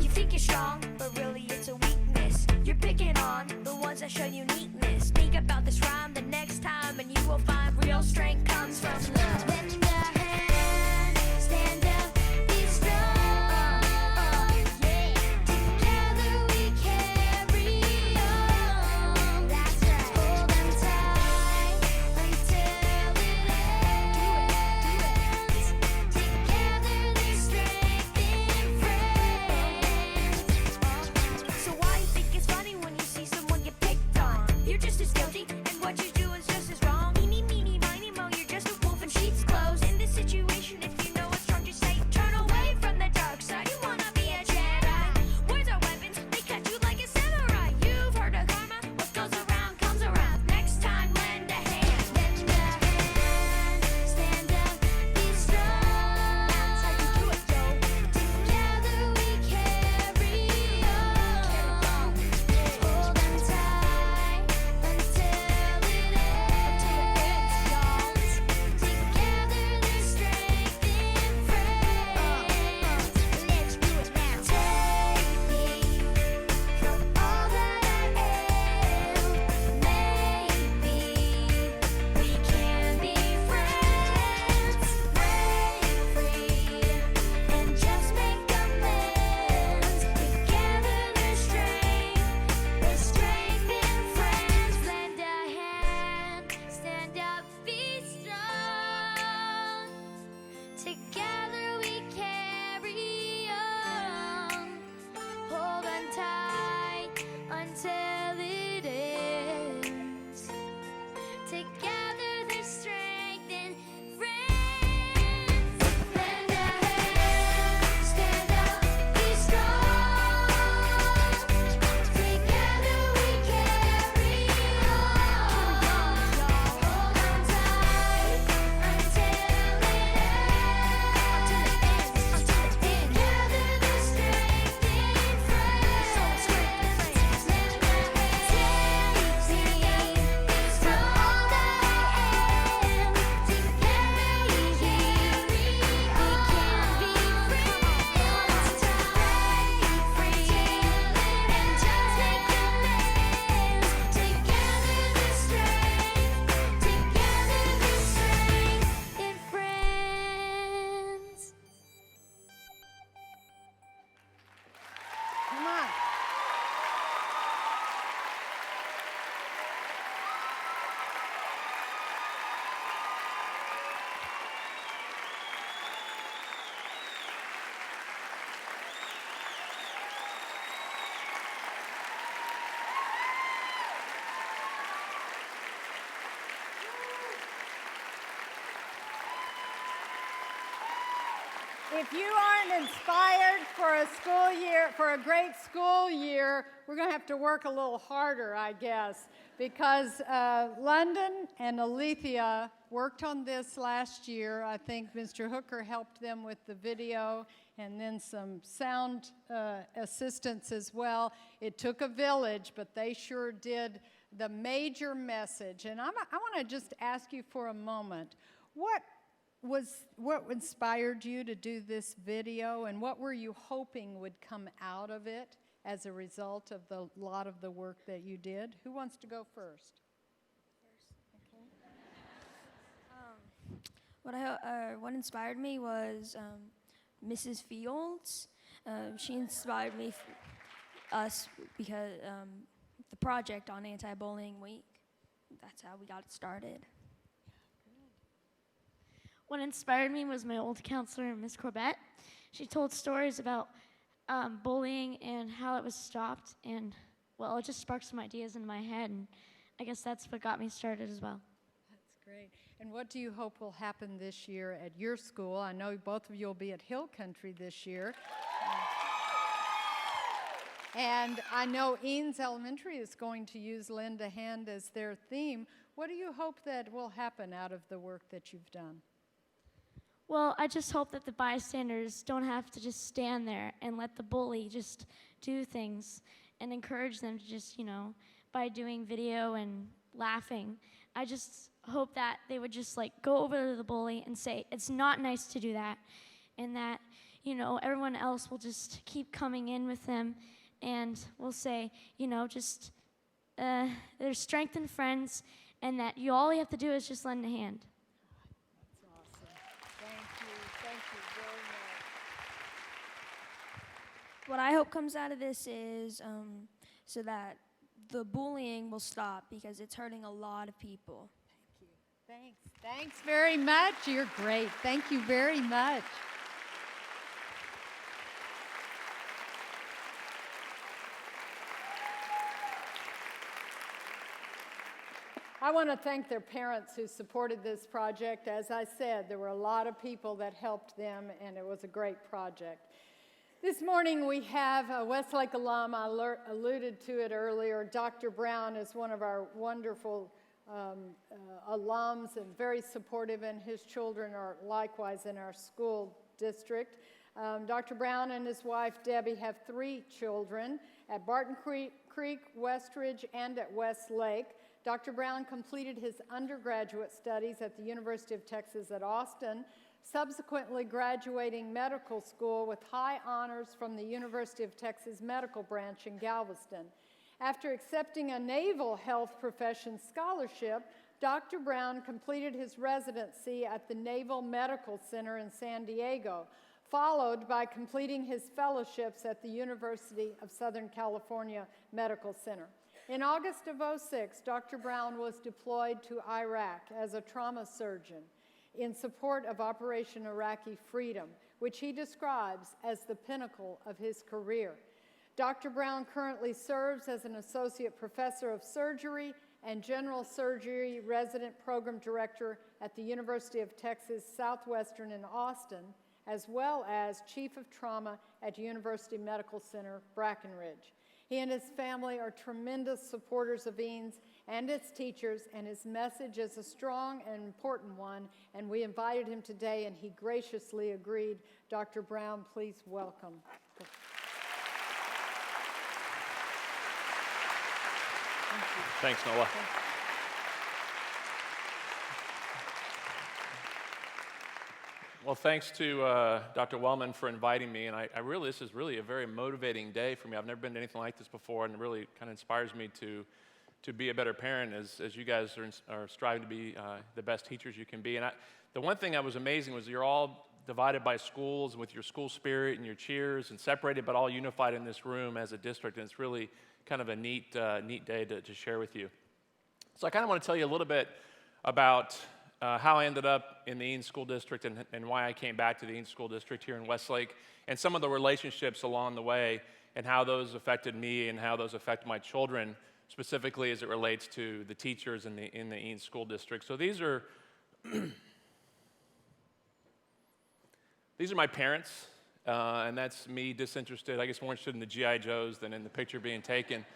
You think you're strong, but really it's a weakness. You're picking on the ones that show uniqueness. Think about this rhyme the next time, and you will find real strength comes from love. Lend a hand, stand up, be strong. Yeah. Together we carry on. That's right. Hold on tight until it ends. Together there's strength in friends. So why you think it's funny when you see someone get picked on? You're just as guilty, and what you do is just as wrong. Eeny, meeny, miny, mo, you're just a wolf in sheep's clothes. In this situation, if you know it's wrong, just say, turn away from the dark side. You wanna be a Jedi. Words are weapons, they cut you like a samurai. You've heard of karma, what goes around comes around. Next time, lend a hand. Lend a hand, stand up, be strong. That's how you do it, yo. Together we carry on. Hold on tight until it ends, y'all. Together there's strength in friends. Let's do it now. Take me from all that I am. Maybe we can be friends. Break free and just make amends. Together there's strength in friends. Lend a hand, stand up, be strong. Together we carry on. Hold on tight until it ends. Together there's strength in friends. Lend a hand, stand up, be strong. Together we carry on. Hold on tight until it ends. Together there's strength in friends. Lend a hand, take me from all that I am. Together we carry on. We can be friends. Break free and just make amends. Together there's strength. Together there's strength in friends. Come on. If you aren't inspired for a school year, for a great school year, we're going to have to work a little harder, I guess. because London and Alethea worked on this last year. I think Mr. Hooker helped them with the video and then some sound assistance as well. It took a village, but they sure did the major message. And I want to just ask you for a moment, what inspired you to do this video, and what were you hoping would come out of it as a result of the lot of the work that you did? Who wants to go first? What inspired me was Mrs. Fields. She inspired us because the project on Anti-Bullying Week. That's how we got it started. What inspired me was my old counselor, Miss Corbett. She told stories about bullying and how it was stopped, and well, it just sparked some ideas in my head, and I guess that's what got me started as well. That's great. And what do you hope will happen this year at your school? I know both of you will be at Hill Country this year. And I know Eanes Elementary is going to use Lend a Hand as their theme. What do you hope that will happen out of the work that you've done? Well, I just hope that the bystanders don't have to just stand there and let the bully just do things, and encourage them to just, by doing video and laughing. I just hope that they would just go over to the bully and say, it's not nice to do that, and that, everyone else will just keep coming in with them, and we'll say, there's strength in friends, and that all you have to do is just lend a hand. What I hope comes out of this is so that the bullying will stop, because it's hurting a lot of people. Thank you. Thanks very much. You're great. Thank you very much. I want to thank their parents who supported this project. As I said, there were a lot of people that helped them, and it was a great project. This morning we have a Westlake alum. I alluded to it earlier. Dr. Brown is one of our wonderful alums and very supportive, and his children are likewise in our school district. Dr. Brown and his wife Debbie have 3 children at Barton Creek, Westridge, and at Westlake. Dr. Brown completed his undergraduate studies at the University of Texas at Austin, subsequently graduating medical school with high honors from the University of Texas Medical Branch in Galveston. After accepting a Naval Health Professions scholarship, Dr. Brown completed his residency at the Naval Medical Center in San Diego, followed by completing his fellowships at the University of Southern California Medical Center. In August of 2006, Dr. Brown was deployed to Iraq as a trauma surgeon in support of Operation Iraqi Freedom, which he describes as the pinnacle of his career. Dr. Brown currently serves as an associate professor of surgery and general surgery resident program director at the University of Texas Southwestern in Austin, as well as chief of trauma at University Medical Center, Brackenridge. He and his family are tremendous supporters of Eanes and its teachers, and his message is a strong and important one, and we invited him today, and he graciously agreed. Dr. Brown, please welcome. Thanks, Nola. Well, thanks to Dr. Wellman for inviting me, and this is really a very motivating day for me. I've never been to anything like this before, and it really kind of inspires me to be a better parent as you guys are striving to be the best teachers you can be. And the one thing that was amazing was you're all divided by schools with your school spirit and your cheers, and separated but all unified in this room as a district, and it's really kind of a neat day to share with you. So I kind of want to tell you a little bit about how I ended up in the Eanes School District and why I came back to the Eanes School District here in Westlake, and some of the relationships along the way and how those affected me and how those affect my children, specifically as it relates to the teachers in the Eanes School District. So these are my parents, and that's me disinterested, I guess more interested in the G.I. Joes than in the picture being taken.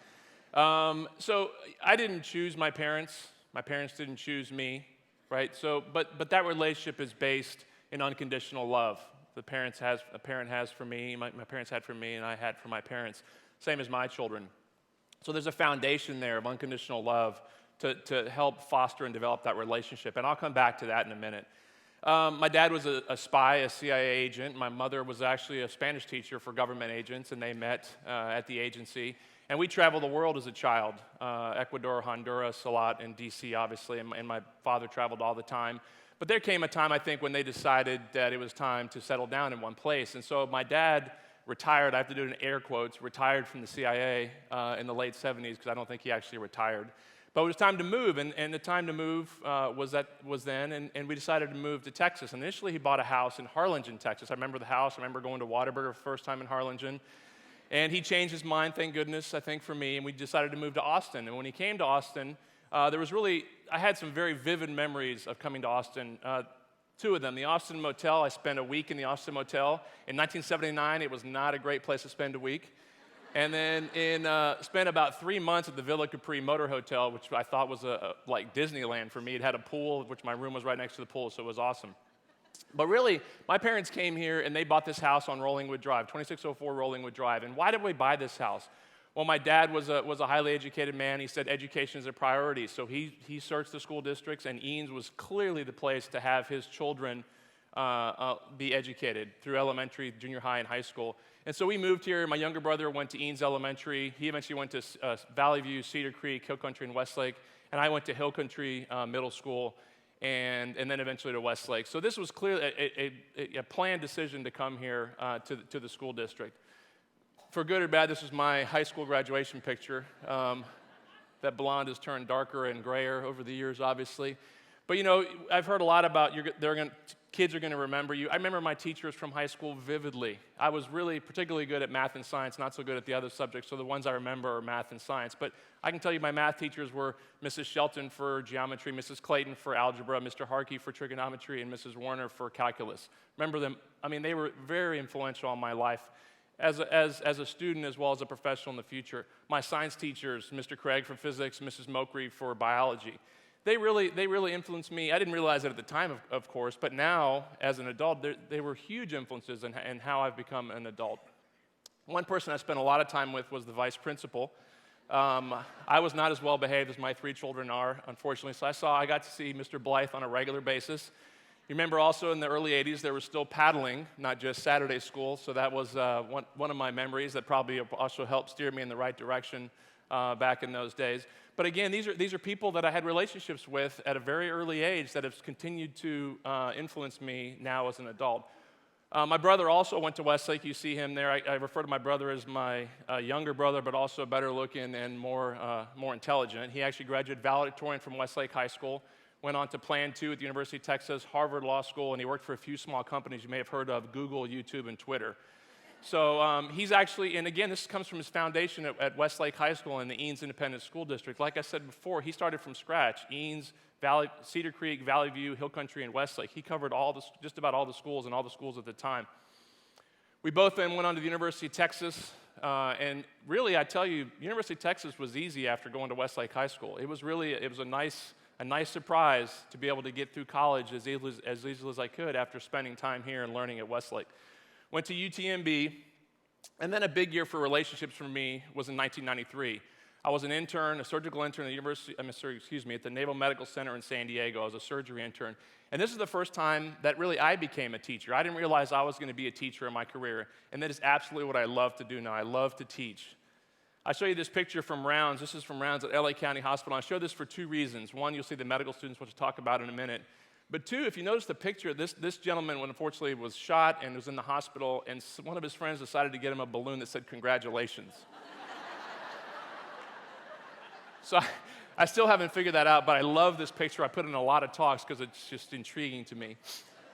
So I didn't choose my parents. My parents didn't choose me, right? So, but that relationship is based in unconditional love. A parent has for me, my parents had for me, and I had for my parents. Same as my children. So there's a foundation there of unconditional love to help foster and develop that relationship. And I'll come back to that in a minute. My dad was a spy, a CIA agent. My mother was actually a Spanish teacher for government agents, and they met at the agency. And we traveled the world as a child, Ecuador, Honduras, a lot, and D.C., obviously, and my father traveled all the time. But there came a time, I think, when they decided that it was time to settle down in one place. And so my dad retired, I have to do it in air quotes, retired from the CIA in the late 70s, because I don't think he actually retired. But it was time to move, and the time to move was then, and we decided to move to Texas. Initially, he bought a house in Harlingen, Texas. I remember the house. I remember going to Whataburger the first time in Harlingen. And he changed his mind, thank goodness, I think, for me, and we decided to move to Austin. And when he came to Austin, I had some very vivid memories of coming to Austin. Two of them. The Austin Motel, I spent a week in the Austin Motel. In 1979, it was not a great place to spend a week. And then spent about 3 months at the Villa Capri Motor Hotel, which I thought was like Disneyland for me. It had a pool, which my room was right next to the pool, so it was awesome. But really, my parents came here and they bought this house on Rollingwood Drive, 2604 Rollingwood Drive. And why did we buy this house? Well, my dad was a highly educated man. He said education is a priority. So he searched the school districts, and Eanes was clearly the place to have his children be educated through elementary, junior high, and high school. And so we moved here. My younger brother went to Eanes Elementary. He eventually went to Valley View, Cedar Creek, Hill Country, and Westlake. And I went to Hill Country Middle School. And then eventually to Westlake. So this was clearly a planned decision to come here to the school district. For good or bad, this was my high school graduation picture. That blonde has turned darker and grayer over the years, obviously. But I've heard a lot about kids are going to remember you. I remember my teachers from high school vividly. I was really particularly good at math and science, not so good at the other subjects, so the ones I remember are math and science. But I can tell you my math teachers were Mrs. Shelton for geometry, Mrs. Clayton for algebra, Mr. Harkey for trigonometry, and Mrs. Warner for calculus. Remember them? I mean, they were very influential on my life as a student as well as a professional in the future. My science teachers, Mr. Craig for physics, Mrs. Mokri for biology. They really influenced me. I didn't realize it at the time, of course, but now, as an adult, they were huge influences in how I've become an adult. One person I spent a lot of time with was the vice principal. I was not as well behaved as my 3 children are, unfortunately, so I got to see Mr. Blythe on a regular basis. You remember also in the early 80s, there was still paddling, not just Saturday school, so that was one of my memories that probably also helped steer me in the right direction back in those days. But again, these are people that I had relationships with at a very early age that have continued to influence me now as an adult. My brother also went to Westlake. You see him there. I refer to my brother as my younger brother, but also better looking and more intelligent. He actually graduated valedictorian from Westlake High School, went on to Plan 2 at the University of Texas, Harvard Law School, and he worked for a few small companies you may have heard of, Google, YouTube, and Twitter. So he's actually, and again, this comes from his foundation at Westlake High School in the Eanes Independent School District. Like I said before, he started from scratch. Eanes, Cedar Creek, Valley View, Hill Country, and Westlake. He covered just about all the schools and all the schools at the time. We both then went on to the University of Texas, and really, I tell you, University of Texas was easy after going to Westlake High School. It was a nice surprise to be able to get through college as easily as I could after spending time here and learning at Westlake. Went to UTMB, and then a big year for relationships for me was in 1993. I was an intern, a surgical intern at the Naval Medical Center in San Diego. I was a surgery intern. And this is the first time that really I became a teacher. I didn't realize I was going to be a teacher in my career, and that is absolutely what I love to do now. I love to teach. I show you this picture from rounds. This is from rounds at LA County Hospital. I show this for 2 reasons. One, you'll see the medical students, which we'll talk about in a minute. But 2, if you notice the picture, this gentleman, unfortunately, was shot and was in the hospital, and one of his friends decided to get him a balloon that said, "Congratulations." So I still haven't figured that out, but I love this picture. I put it in a lot of talks because it's just intriguing to me.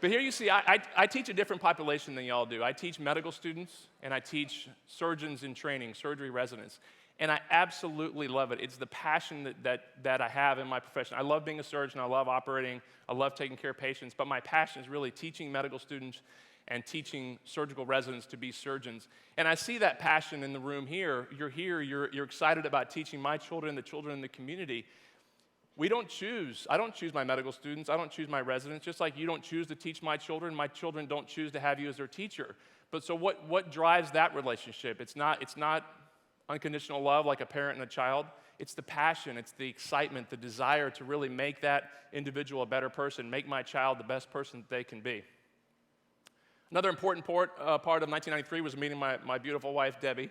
But here you see, I teach a different population than y'all do. I teach medical students, and I teach surgeons in training, surgery residents. And I absolutely love it. It's the passion that I have in my profession. I love being a surgeon. I love operating. I love taking care of patients. But my passion is really teaching medical students and teaching surgical residents to be surgeons. And I see that passion in the room here. You're here, you're excited about teaching my children, the children in the community. I don't choose my medical students, I don't choose my residents, just like you don't choose to teach my children don't choose to have you as their teacher. But so what drives that relationship? It's not unconditional love like a parent and a child. It's the passion, it's the excitement, the desire to really make that individual a better person, make my child the best person that they can be. Another important part of 1993 was meeting my beautiful wife, Debbie.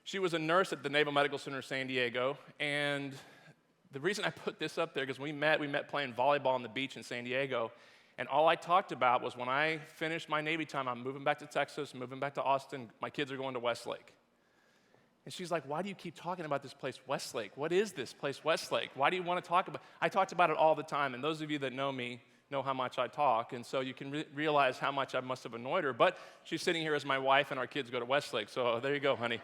She was a nurse at the Naval Medical Center in San Diego, and the reason I put this up there, because we met playing volleyball on the beach in San Diego, and all I talked about was when I finished my Navy time, I'm moving back to Texas, moving back to Austin, my kids are going to Westlake. And she's like, why do you keep talking about this place, Westlake? What is this place, Westlake? Why do you want to talk about it? I talked about it all the time, and those of you that know me know how much I talk, and so you can realize how much I must have annoyed her. But she's sitting here as my wife, and our kids go to Westlake, so there you go, honey.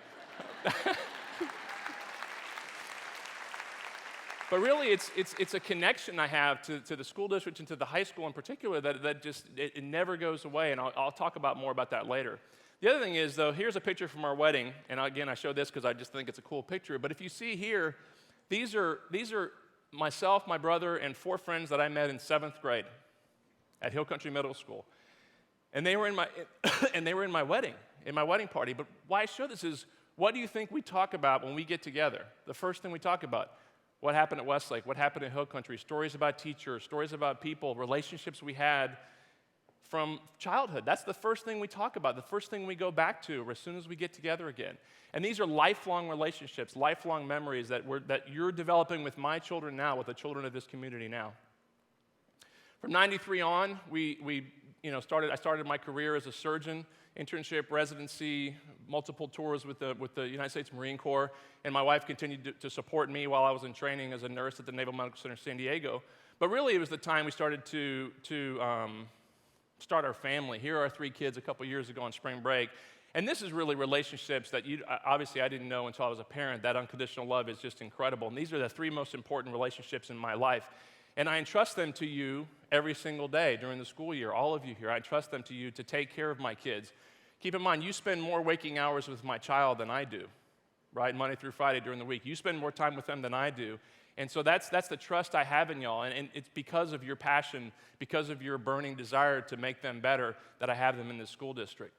But really, it's a connection I have to the school district and to the high school in particular that just, it never goes away, and I'll talk about more about that later. The other thing is, though, here's a picture from our wedding, and again, I show this because I just think it's a cool picture, but if you see here, these are myself, my brother, and 4 friends that I met in 7th grade at Hill Country Middle School. And they were in my wedding party. But why I show this is, what do you think we talk about when we get together? The first thing we talk about, what happened at Westlake, what happened at Hill Country, stories about teachers, stories about people, relationships we had from childhood. That's the first thing we talk about, the first thing we go back to as soon as we get together again. And these are lifelong relationships, lifelong memories that you're developing with my children now, with the children of this community now. From 93 on, I started my career as a surgeon, internship, residency, multiple tours with the United States Marine Corps, and my wife continued to support me while I was in training as a nurse at the Naval Medical Center in San Diego. But really, it was the time we started to start our family. Here are our 3 kids a couple years ago on spring break. And this is really relationships that obviously I didn't know until I was a parent. That unconditional love is just incredible. And these are the 3 most important relationships in my life. And I entrust them to you every single day during the school year, all of you here. I entrust them to you to take care of my kids. Keep in mind, you spend more waking hours with my child than I do, right? Monday through Friday during the week. You spend more time with them than I do. And so that's the trust I have in y'all. And it's because of your passion, because of your burning desire to make them better, that I have them in this school district.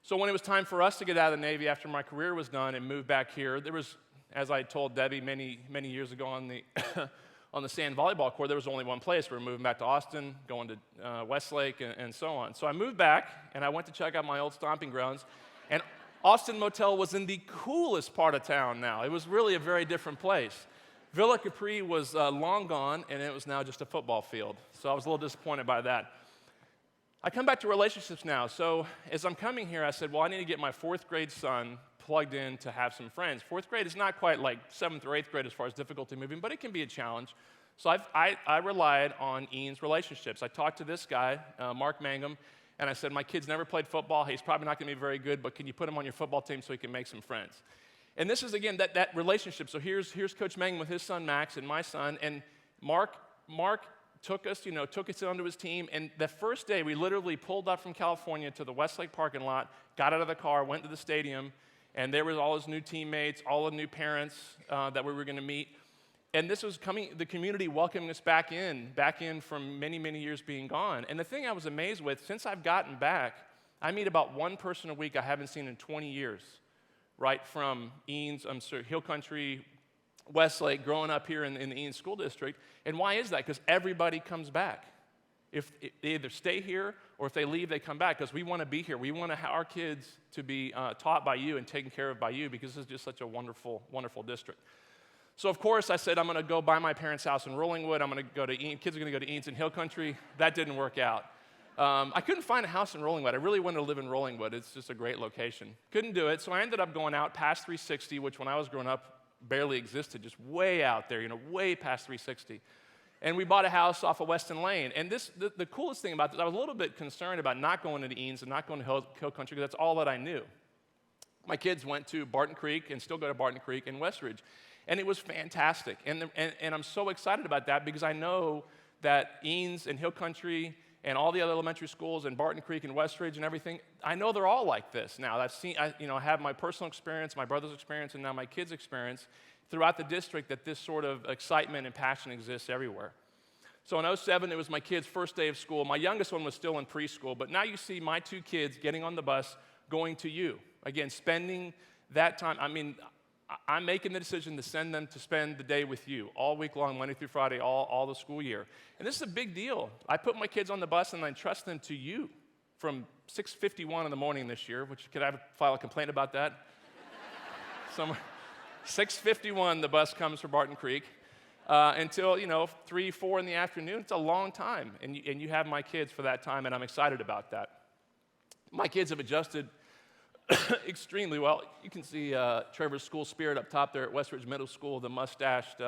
So when it was time for us to get out of the Navy after my career was done and move back here, there was, as I told Debbie many years ago on the on the sand volleyball court, there was only one place. We were moving back to Austin, going to Westlake, and so on. So I moved back, and I went to check out my old stomping grounds, and Austin Motel was in the coolest part of town now. It was really a very different place. Villa Capri was long gone, and it was now just a football field. So I was a little disappointed by that. I come back to relationships now. So as I'm coming here, I said, well, I need to get my 4th grade son plugged in to have some friends. 4th grade is not quite like 7th or 8th grade as far as difficulty moving, but it can be a challenge. So I relied on Eanes relationships. I talked to this guy, Mark Mangum, and I said, my kid's never played football. He's probably not going to be very good, but can you put him on your football team so he can make some friends? And this is, again, that relationship. So here's Coach Mangum with his son, Max, and my son, and Mark took us onto his team, and the first day, we literally pulled up from California to the Westlake parking lot, got out of the car, went to the stadium, and there was all his new teammates, all the new parents that we were going to meet. And this was the community welcoming us back in from many, many years being gone. And the thing I was amazed with, since I've gotten back, I meet about 1 person a week I haven't seen in 20 years, right from Eanes, Hill Country, Westlake, growing up here in the Eanes School District. And why is that? Because everybody comes back. If they either stay here or if they leave, they come back because we want to be here. We want our kids to be taught by you and taken care of by you because this is just such a wonderful, wonderful district. So, of course, I said I'm going to go buy my parents' house in Rollingwood. I'm going to go to Eanes. Kids are going to go to Eanes in Hill Country. That didn't work out. I couldn't find a house in Rollingwood. I really wanted to live in Rollingwood. It's just a great location. Couldn't do it, so I ended up going out past 360, which when I was growing up barely existed, just way out there, way past 360. And we bought a house off of Weston Lane. And the coolest thing about this, I was a little bit concerned about not going into Eanes and not going to Hill Country because that's all that I knew. My kids went to Barton Creek and still go to Barton Creek and Westridge. And it was fantastic. And I'm so excited about that because I know that Eanes and Hill Country and all the other elementary schools in Barton Creek and Westridge and everything, I know they're all like this now. I have my personal experience, my brother's experience, and now my kids' experience throughout the district that this sort of excitement and passion exists everywhere. So in 2007, it was my kids' first day of school. My youngest one was still in preschool, but now you see my two kids getting on the bus, going to you. Again, spending that time. I mean, I'm making the decision to send them to spend the day with you all week long, Monday through Friday, all the school year. And this is a big deal. I put my kids on the bus and I entrust them to you from 6:51 in the morning this year, which could I file a complaint about that? Somewhere. 6:51, the bus comes for Barton Creek. Until, 3, 4 in the afternoon. It's a long time, and you have my kids for that time, and I'm excited about that. My kids have adjusted extremely well. You can see Trevor's school spirit up top there at Westridge Middle School, the mustached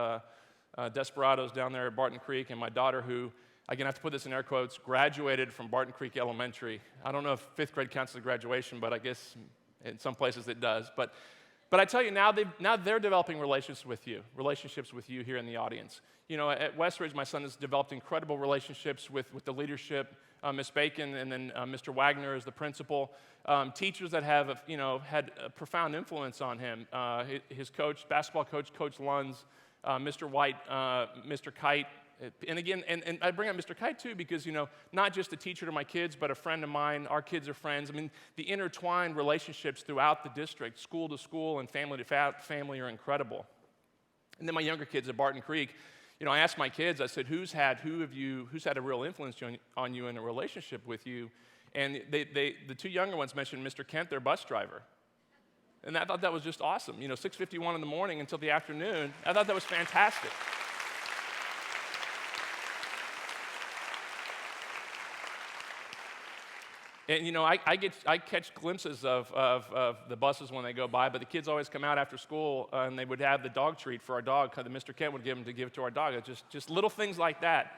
desperados down there at Barton Creek, and my daughter who, again, I have to put this in air quotes, graduated from Barton Creek Elementary. I don't know if 5th grade counts as a graduation, but I guess in some places it does. But I tell you, now they're developing relationships with you here in the audience. At Westridge, my son has developed incredible relationships with the leadership, Miss Bacon, and then Mr. Wagner as the principal. Teachers that have, had a profound influence on him. His coach, basketball coach, Coach Lunds, Mr. White, Mr. Kite. And again, and I bring up Mr. Kite too because, not just a teacher to my kids, but a friend of mine. Our kids are friends. I mean, the intertwined relationships throughout the district, school to school and family to family are incredible. And then my younger kids at Barton Creek, I asked my kids, I said, who's had a real influence on you in a relationship with you? And the two younger ones mentioned Mr. Kent, their bus driver. And I thought that was just awesome. 6:51 in the morning until the afternoon. I thought that was fantastic. And, I catch glimpses of the buses when they go by, but the kids always come out after school and they would have the dog treat for our dog that Mr. Kent would give them to give to our dog. It's just little things like that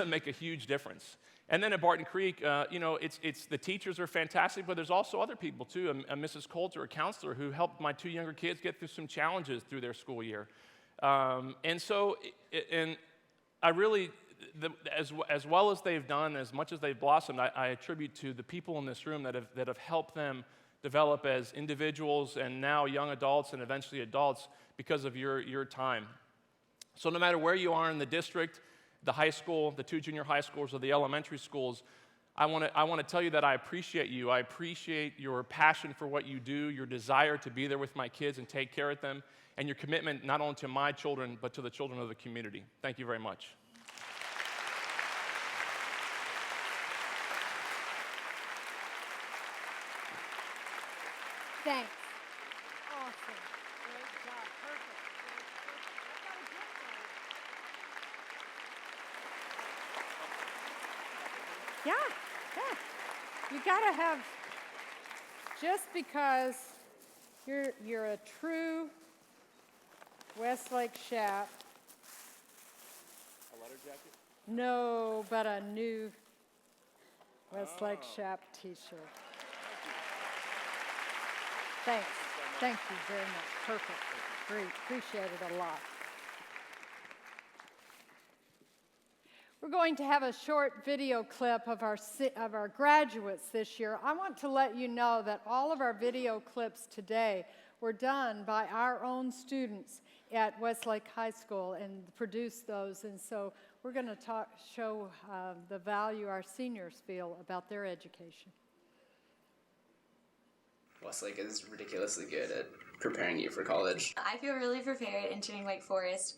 make a huge difference. And then at Barton Creek, it's the teachers are fantastic, but there's also other people too. A Mrs. Coulter, a counselor, who helped my two younger kids get through some challenges through their school year. And I really... as well as they've done, as much as they've blossomed, I attribute to the people in this room that have helped them develop as individuals and now young adults and eventually adults because of your time. So no matter where you are in the district, the high school, the two junior high schools, or the elementary schools, I want to tell you that I appreciate you. I appreciate your passion for what you do, your desire to be there with my kids and take care of them, and your commitment not only to my children, but to the children of the community. Thank you very much. Thanks. Awesome. Great job. Perfect. Yeah. You gotta have, just because you're a true Westlake Shap. A letter jacket? No, but a new Westlake Shap t-shirt. Thanks. Thank you very much. Perfect. Great. Appreciate it a lot. We're going to have a short video clip of our graduates this year. I want to let you know that all of our video clips today were done by our own students at Westlake High School and produced those. And so we're going to show the value our seniors feel about their education. Westlake is ridiculously good at preparing you for college. I feel really prepared entering Wake Forest.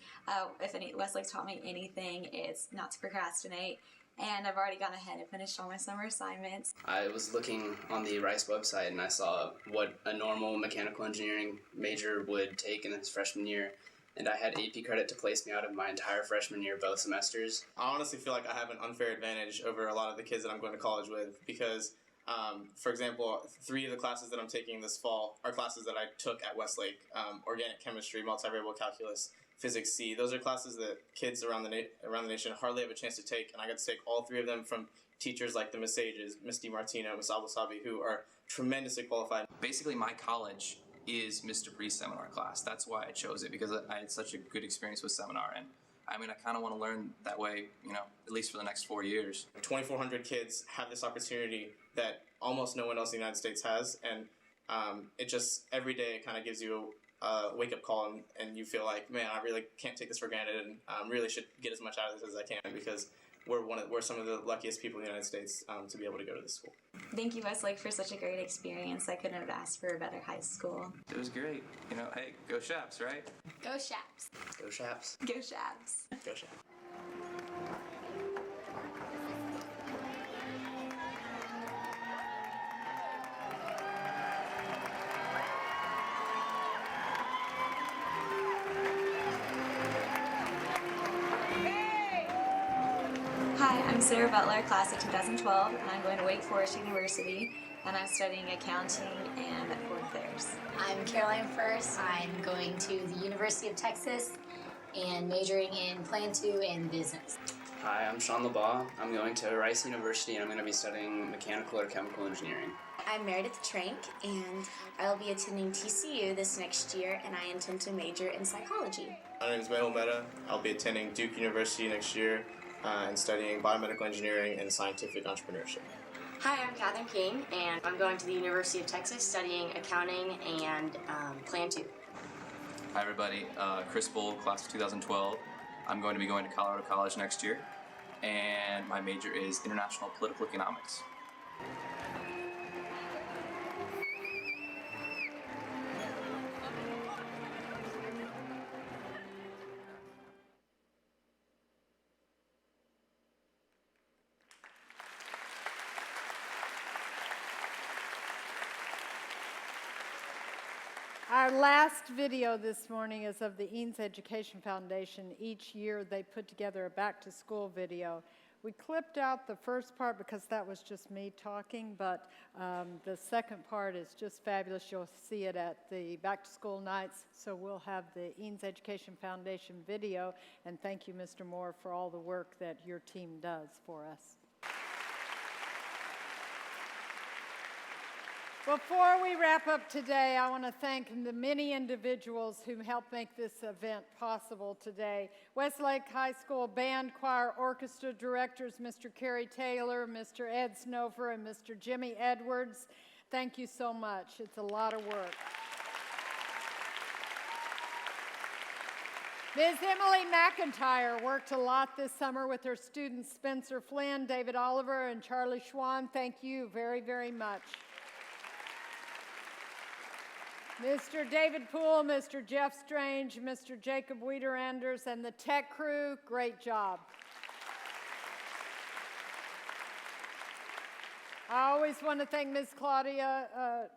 If Westlake's taught me anything, it's not to procrastinate. And I've already gone ahead and finished all my summer assignments. I was looking on the Rice website and I saw what a normal mechanical engineering major would take in his freshman year. And I had AP credit to place me out of my entire freshman year, both semesters. I honestly feel like I have an unfair advantage over a lot of the kids that I'm going to college with because for example, 3 of the classes that I'm taking this fall are classes that I took at Westlake. Organic chemistry, multivariable calculus, physics C. Those are classes that kids around the nation hardly have a chance to take, and I got to take all 3 of them from teachers like the Miss Sages, Miss DiMartino, Miss Abusabi, who are tremendously qualified. Basically, my college is Mr. Pre's seminar class. That's why I chose it, because I had such a good experience with seminar, and I mean, I kind of want to learn that way, you know, at least for the next 4 years. 2,400 kids have this opportunity that almost no one else in the United States has, and it just, every day it kind of gives you a wake-up call, and you feel like, man, I really can't take this for granted, and really should get as much out of this as I can, because we're some of the luckiest people in the United States to be able to go to this school. Thank you, Westlake, for such a great experience. I couldn't have asked for a better high school. It was great. You know, hey, go Shaps, right? Go Shaps. Go Shaps. Go Shaps. Go Shaps. Hi, I'm Sarah Butler, class of 2012, and I'm going to Wake Forest University, and I'm studying accounting and foreign affairs. I'm Caroline First. I'm going to the University of Texas and majoring in Plan 2 and business. Hi, I'm Sean LeBaugh. I'm going to Rice University and I'm going to be studying mechanical or chemical engineering. I'm Meredith Trank, and I'll be attending TCU this next year, and I intend to major in psychology. My name is Mehul Mehta. I'll be attending Duke University next year and studying biomedical engineering and scientific entrepreneurship. Hi, I'm Katherine King, and I'm going to the University of Texas studying accounting and Plan 2. Hi, everybody. Chris Bull, class of 2012. I'm going to be going to Colorado College next year, and my major is international political economics. Our last video this morning is of the Eanes Education Foundation. Each year they put together a back-to-school video. We clipped out the first part because that was just me talking, but the second part is just fabulous. You'll see it at the back-to-school nights, so we'll have the Eanes Education Foundation video, and thank you, Mr. Moore, for all the work that your team does for us. Before we wrap up today, I want to thank the many individuals who helped make this event possible today. Westlake High School Band, Choir, Orchestra Directors, Mr. Kerry Taylor, Mr. Ed Snover, and Mr. Jimmy Edwards. Thank you so much. It's a lot of work. Ms. Emily McIntyre worked a lot this summer with her students Spencer Flynn, David Oliver, and Charlie Schwann. Thank you very, very much. Mr. David Poole, Mr. Jeff Strange, Mr. Jacob Wiederanders, and the tech crew, great job. I always want to thank Ms. Claudia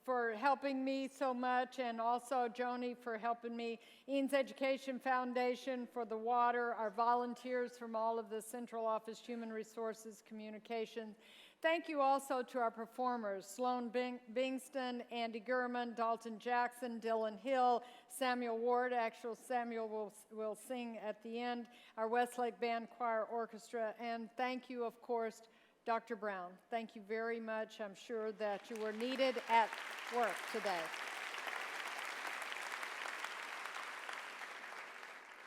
for helping me so much, and also Joni for helping me, Eanes Education Foundation for the water, our volunteers from all of the Central Office Human Resources Communications. Thank you also to our performers, Sloan Bingston, Andy Gurman, Dalton Jackson, Dylan Hill, Samuel Ward. Actually, Samuel will sing at the end, our Westlake Band Choir Orchestra, and thank you, of course, Dr. Brown. Thank you very much. I'm sure that you were needed at work today.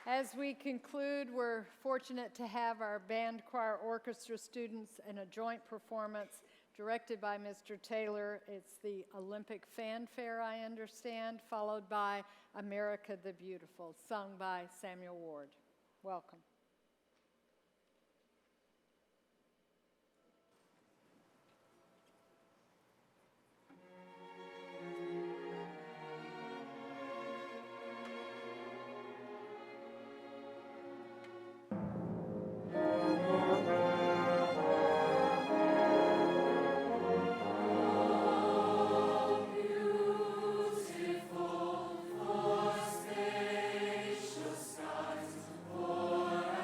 As we conclude, we're fortunate to have our band choir orchestra students in a joint performance directed by Mr. Taylor. It's the Olympic Fanfare, I understand, followed by America the Beautiful, sung by Samuel Ward. Welcome. Beautiful for spacious skies, for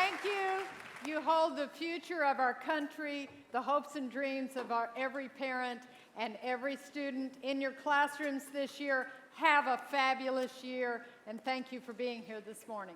Thank you. You hold the future of our country, the hopes and dreams of every parent and every student in your classrooms this year. Have a fabulous year, and thank you for being here this morning.